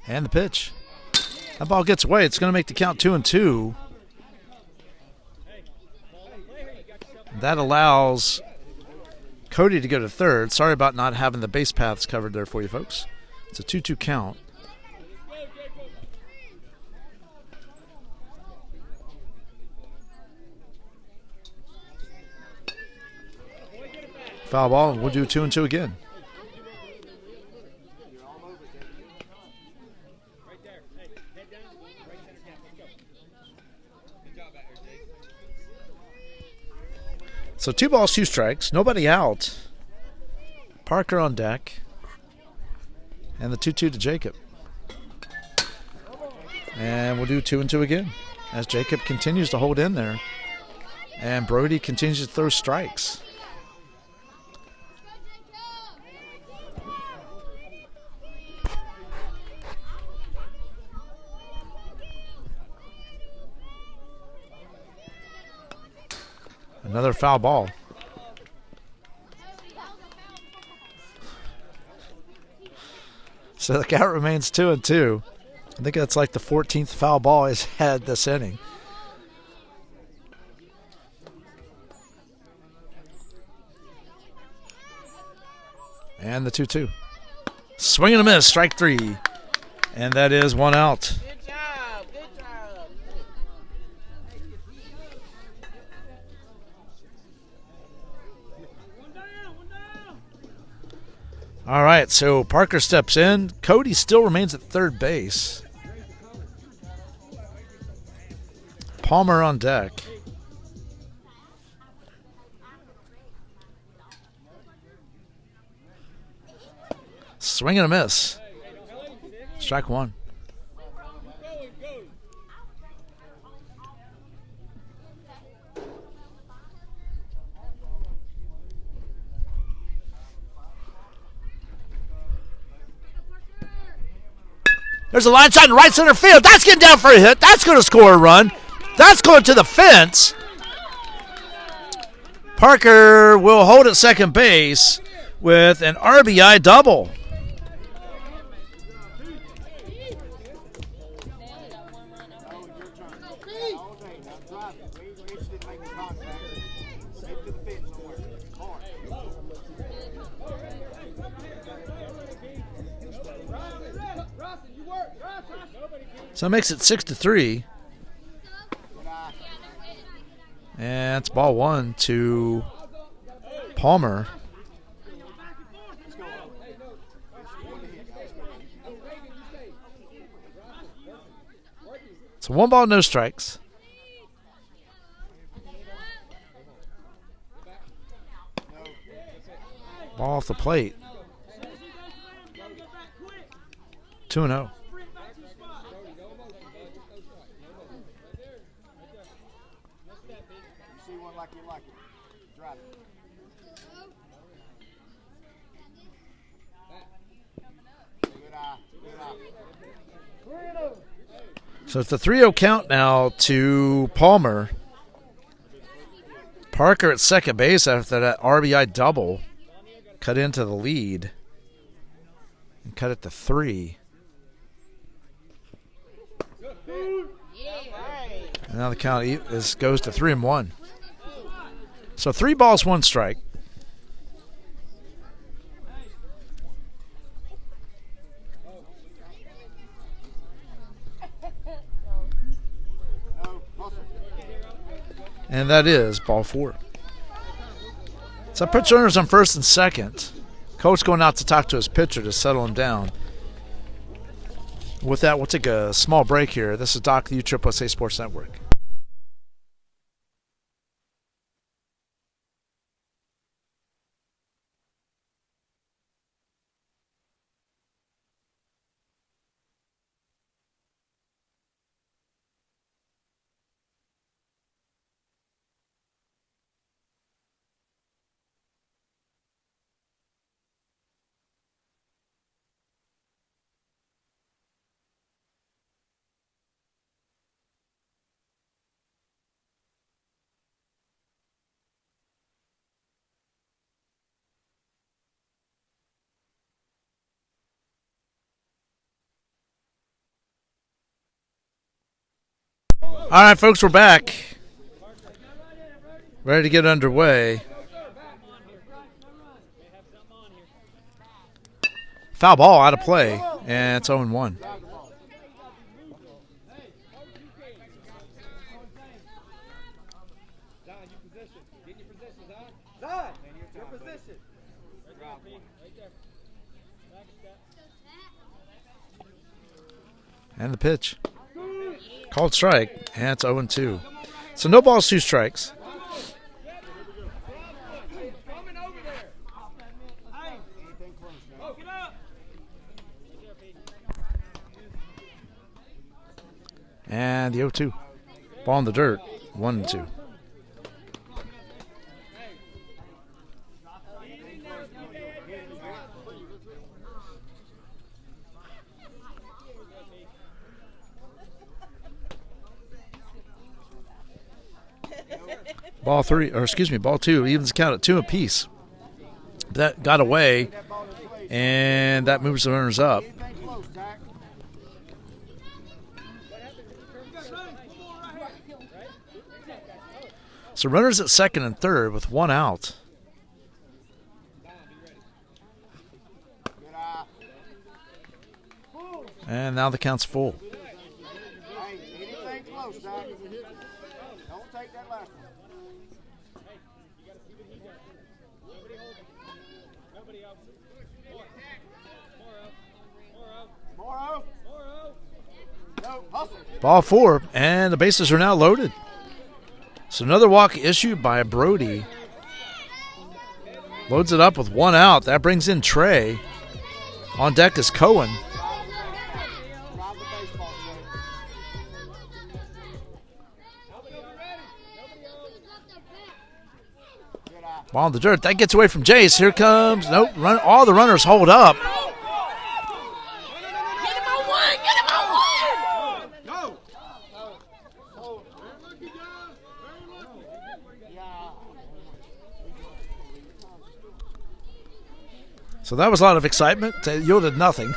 And the pitch. That ball gets away. It's going to make the count 2-2. That allows Cody to go to third. Sorry about not having the base paths covered there for you folks. It's a 2-2 count. Foul ball, and we'll do 2-2 again. So 2 balls, 2 strikes. Nobody out. Parker on deck. And the 2-2 to Jacob. And we'll do 2-2 again as Jacob continues to hold in there. And Brody continues to throw strikes. Another foul ball. So the count remains 2-2. I think that's like the 14th foul ball he's had this inning. And the 2-2. Swing and a miss, strike three. And that is one out. Good job. Good job. All right, so Parker steps in. Cody still remains at third base. Palmer on deck. Swing and a miss. Strike one. There's a line shot in right center field. That's getting down for a hit. That's going to score a run. That's going to the fence. Parker will hold at second base with an RBI double. So it makes it 6-3. And it's ball one to Palmer. So 1 ball, no strikes. Ball off the plate. 2-0. So it's a 3-0 count now to Palmer. Parker at second base after that RBI double. Cut into the lead. And cut it to 3. And now the count goes to 3-1. So 3 balls, 1 strike. And that is ball 4. So pitch runners on first and second. Coach going out to talk to his pitcher to settle him down. With that, we'll take a small break here. This is Doc, the USSSA Sports Network. All right, folks, we're back. Ready to get underway. Foul ball out of play, and it's 0-1. And the pitch. Called strike, and it's 0-2. So no balls, 2 strikes. And the 0-2. Ball in the dirt, 1-2. Ball two evens the count at 2 apiece. That got away, and that moves the runners up. Anything close, Dak. So runners at second and third with 1 out. Good eye. And now the count's full. Hey, anything close, Dak. Don't take that last one. Morrow. No, hustle. Ball 4, and the bases are now loaded. So another walk issued by Brody. Loads it up with 1 out. That brings in Trey. On deck is Cohen. Drive the baseball, Good eye. Ball in the dirt. That gets away from Jace. Here comes. Nope. All the runners hold up. Get him on one! Get him on one! Go. So that was a lot of excitement. It yielded nothing.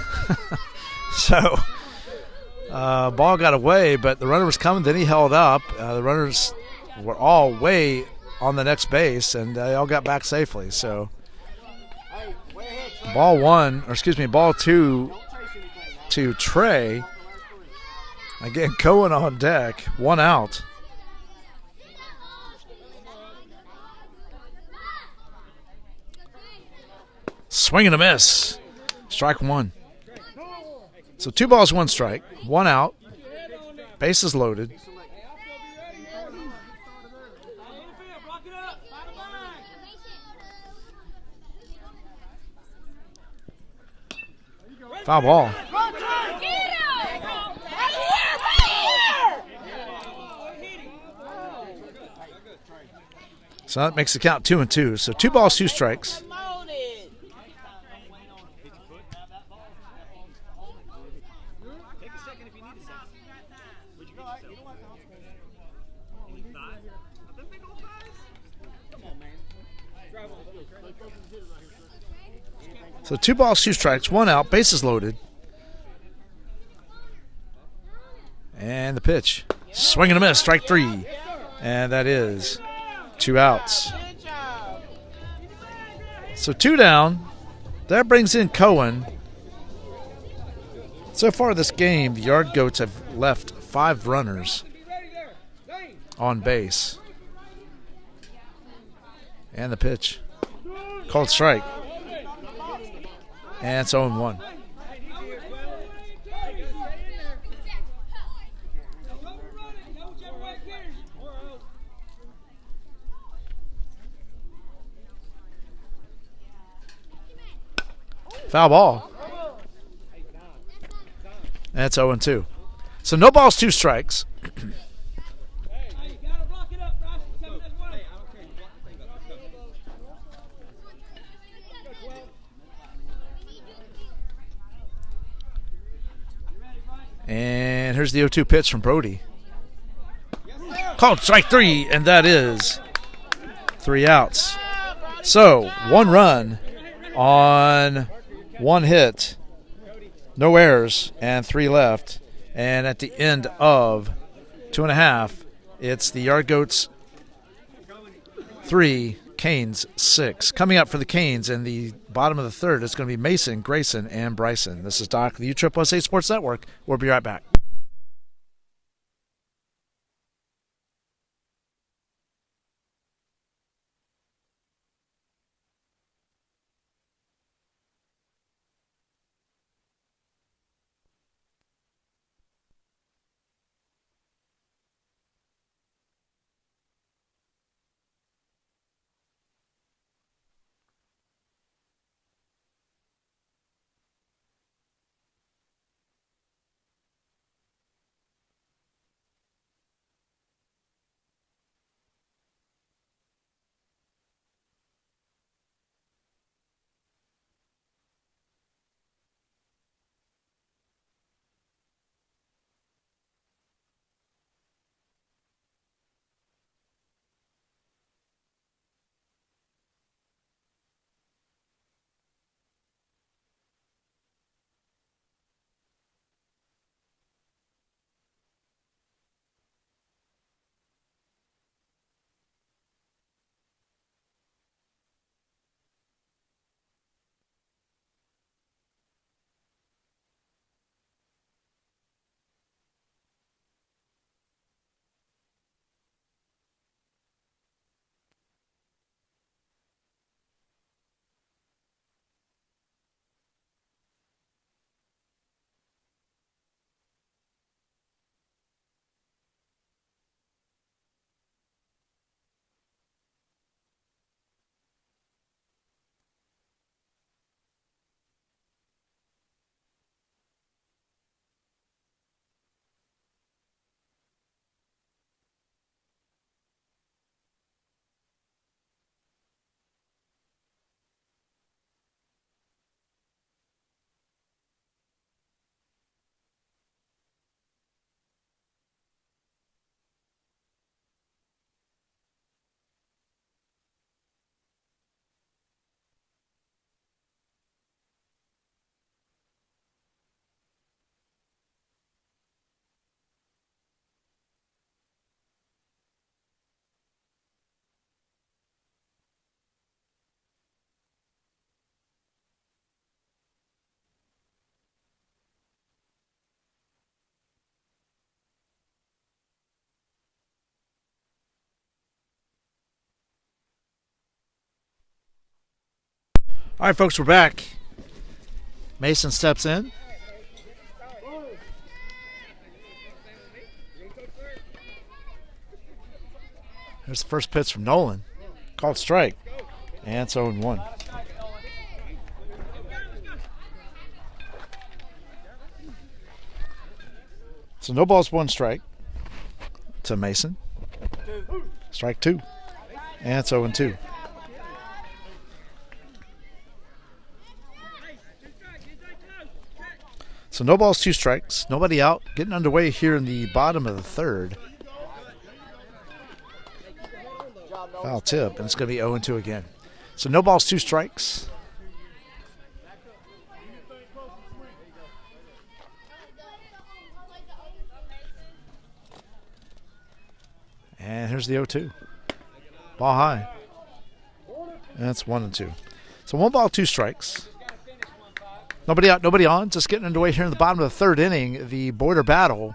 So ball got away, but the runner was coming. Then he held up. The runners were all way on the next base, and they all got back safely. So Hey, way ahead, Trey. ball 2 Don't chase anything now. to Trey. Again, Cohen on deck. 1 out. Swing and a miss. Strike 1. So 2 balls, 1 strike. 1 out. Bases loaded. Foul ball. Get him! Right here! Right here! So that makes the count 2-2. So 2 balls, 2 strikes. Loaded. So 2 balls, 2 strikes, 1 out, bases loaded. And the pitch. Swing and a miss, strike 3. And that is 2 outs. Good job. So 2 down. That brings in Cohen. So far this game, the Yard Goats have left 5 runners on base. And the pitch. Called strike. And it's 0-1. Foul ball. And it's 0-2. So no balls, 2 strikes. And here's the 0-2 pitch from Brody. Called strike 3, and that is 3 outs. So 1 run on 1 hit, no errors, and 3 left. And at the end of 2.5, it's the Yard Goats 3, Canes 6. Coming up for the Canes in the bottom of the third is going to be Mason, Grayson, and Bryson. This is Doc, the USSSA Sports Network. We'll be right back. All right, folks, we're back. Mason steps in. Here's the first pitch from Nolan. Called strike. And it's 0-1. So no balls, 1 strike to Mason. Strike 2. And it's 0-2. So no balls, 2 strikes. Nobody out. Getting underway here in the bottom of the third. Foul tip, and it's going to be 0-2 again. So no balls, 2 strikes. And here's the 0-2. Ball high. And it's 1-2. So 1 ball, 2 strikes. Nobody out, nobody on. Just getting underway here in the bottom of the third inning. The border battle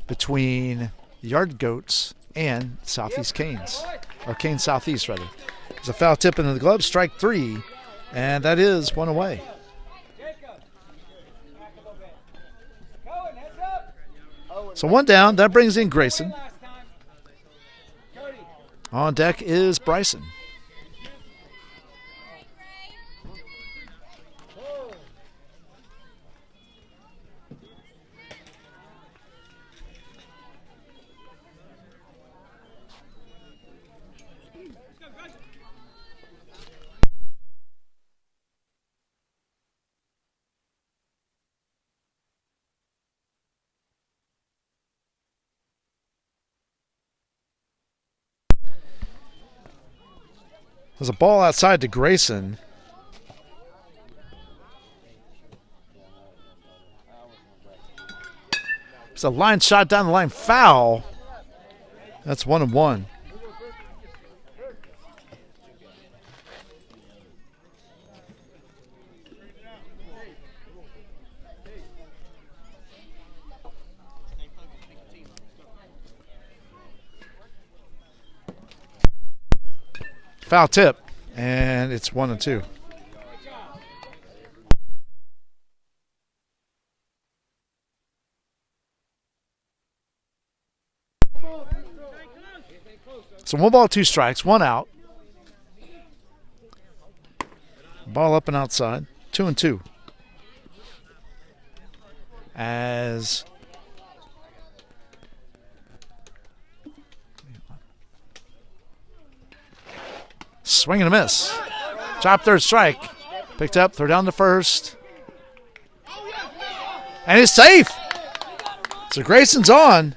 between the Yard Goats and Southeast Canes. Or Canes Southeast, rather. There's a foul tip into the glove. Strike 3. And that is 1 away. So 1 down. That brings in Grayson. On deck is Bryson. There's a ball outside to Grayson. It's a line shot down the line. Foul. That's 1-1. Foul tip, and it's 1-2. So 1 ball, 2 strikes, 1 out. Ball up and outside, 2-2. As swing and a miss. Top third strike. Picked up, throw down to first. And it's safe. So Grayson's on.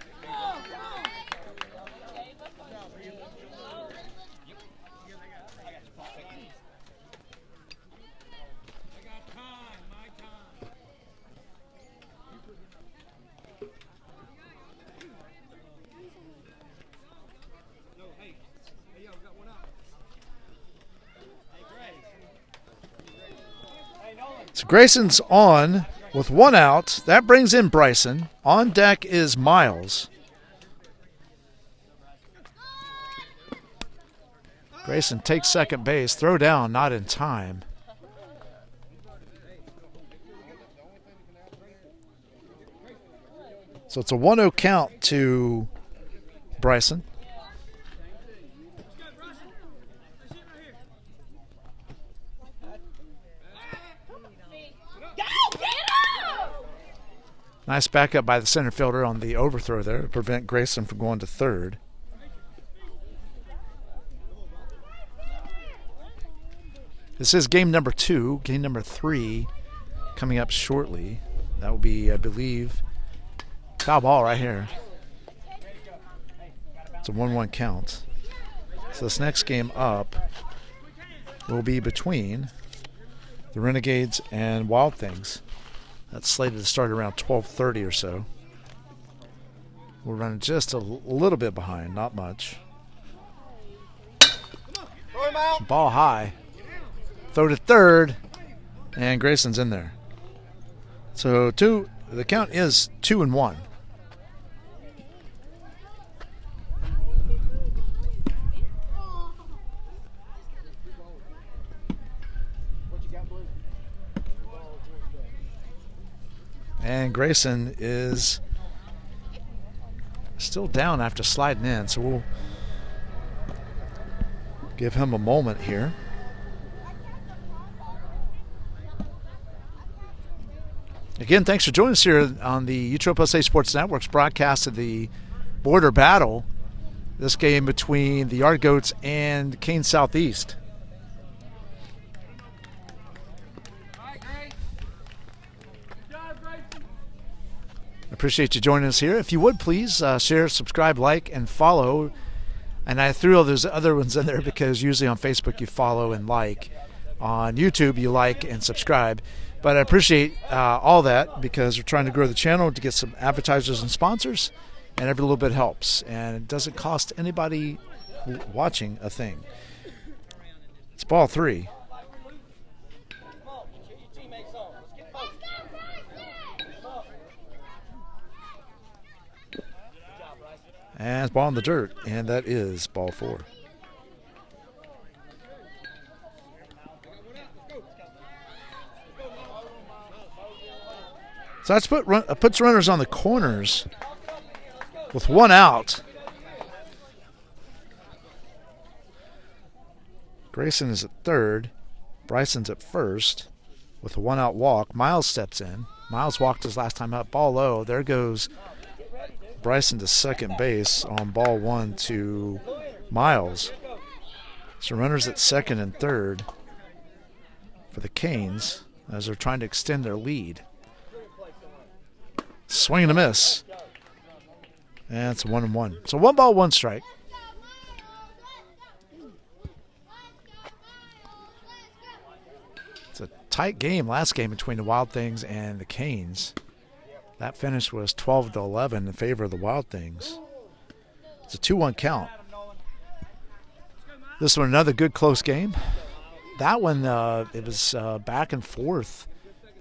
So Grayson's on with 1 out. That brings in Bryson. On deck is Miles. Grayson takes second base. Throw down, not in time. So it's a 1-0 count to Bryson. Nice backup by the center fielder on the overthrow there to prevent Grayson from going to third. This is game number 2. Game number 3 coming up shortly. That will be, I believe, foul ball right here. It's a 1-1 count. So this next game up will be between the Renegades and Wild Things. That's slated to start around 12:30 or so. We're running just a little bit behind, not much. Ball high. Throw to third, and Grayson's in there. So the count is 2-1. And Grayson is still down after sliding in, so we'll give him a moment here. Again, thanks for joining us here on the USSSA Sports Network's broadcast of the border battle. This game between the Yard Goats and Kane Southeast. Appreciate you joining us here. If you would, please share, subscribe, like, and follow. And I threw all those other ones in there because usually on Facebook you follow and like. On YouTube you like and subscribe. But I appreciate all that because we're trying to grow the channel to get some advertisers and sponsors, and every little bit helps. And it doesn't cost anybody watching a thing. It's ball 3. And it's ball in the dirt, and that is ball 4. So that's puts runners on the corners with 1 out. Grayson is at third. Bryson's at first with a 1 out walk. Miles steps in. Miles walked his last time up. Ball low. There goes Bryson to second base on ball 1 to Miles. So runners at second and third for the Canes as they're trying to extend their lead. Swing and a miss. And it's a 1-1. So 1 ball, 1 strike. It's a tight game last game between the Wild Things and the Canes. That finish was 12-11 in favor of the Wild Things. It's a 2-1 count. This one another good close game. That one it was back and forth.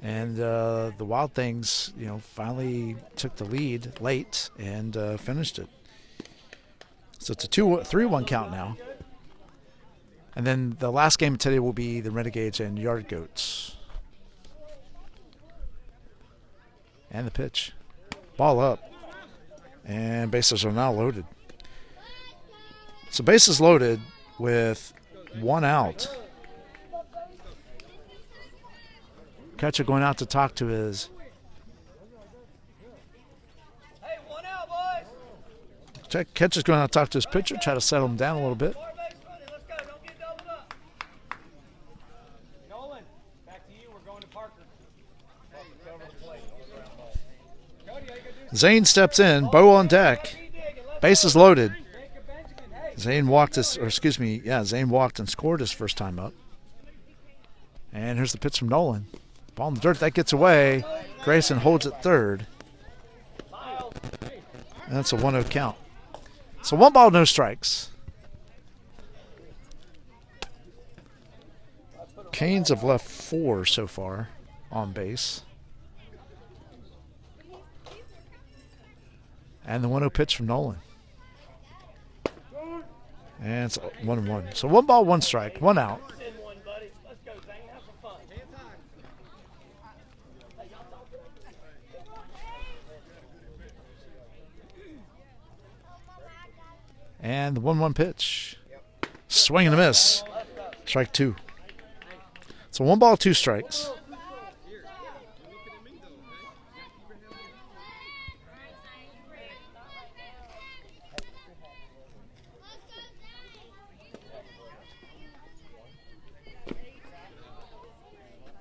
And the Wild Things, finally took the lead late and finished it. So it's a 3-1 count now. And then the last game today will be the Renegades and Yard Goats. And the pitch. Ball up. And bases are now loaded. So bases loaded with 1 out. Catcher going out to talk to his. Hey, 1 out, boys. Catcher's going out to talk to his pitcher, try to settle him down a little bit. Let's go. Don't get doubled up. Nolan, back to you. We're going to Parker. Zane steps in, Bo on deck. Bases loaded. Zane walked and scored his first time up. And here's the pitch from Nolan. Ball in the dirt, that gets away. Grayson holds at third. And that's a 1-0 count. So 1 ball, no strikes. Canes have left 4 so far on base. And the 1-0 pitch from Nolan. And it's 1-1. So 1 ball, 1 strike, 1 out. And the 1-1 pitch. Swing and a miss. Strike 2. So 1 ball, 2 strikes.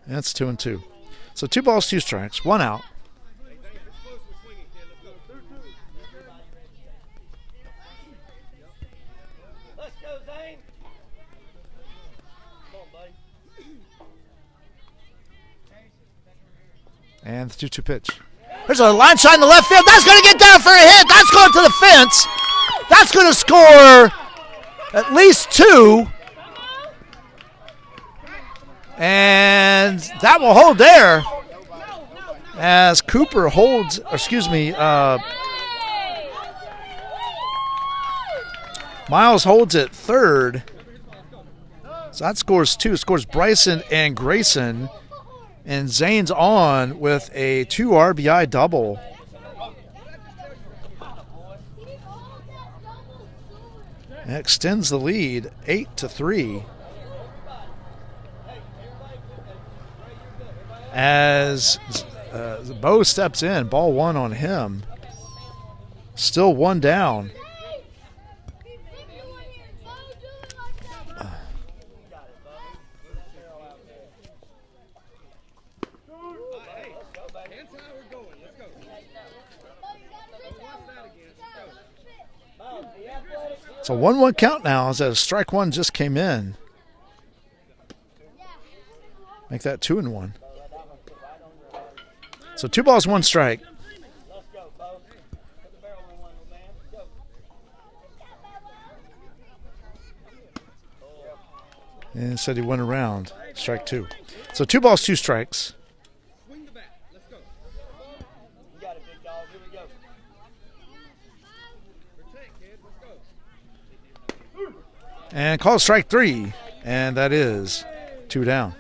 And it's 2-2. So 2 balls, 2 strikes, 1 out. And the 2-2 pitch. There's a line shot in the left field. That's going to get down for a hit. That's going to the fence. That's going to score at least 2. And that will hold there as Cooper holds, Miles holds at third. So that scores 2. Scores Bryson and Grayson. And Zane's on with a 2 RBI double. That extends the lead 8-3. As Bo steps in, ball 1 on him. Still 1 down. It's a 1-1 count now as a strike 1 just came in. Make that 2-1. So 2 balls, 1 strike. And said he went around. Strike 2. So 2 balls, 2 strikes. And call strike 3. And that is 2 down.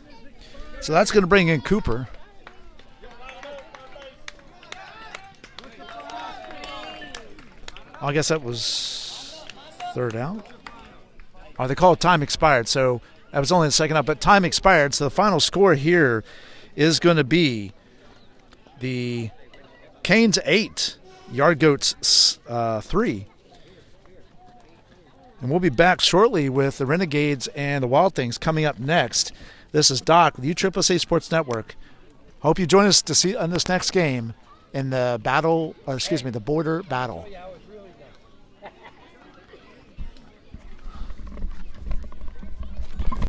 So that's going to bring in Cooper. I guess that was 3rd out. Oh, they call it time expired. So that was only the 2nd out, but time expired. So the final score here is going to be the Canes 8, Yard Goats 3. And we'll be back shortly with the Renegades and the Wild Things coming up next. This is Doc with USSSA Sports Network. Hope you join us to see on this next game in the the border battle.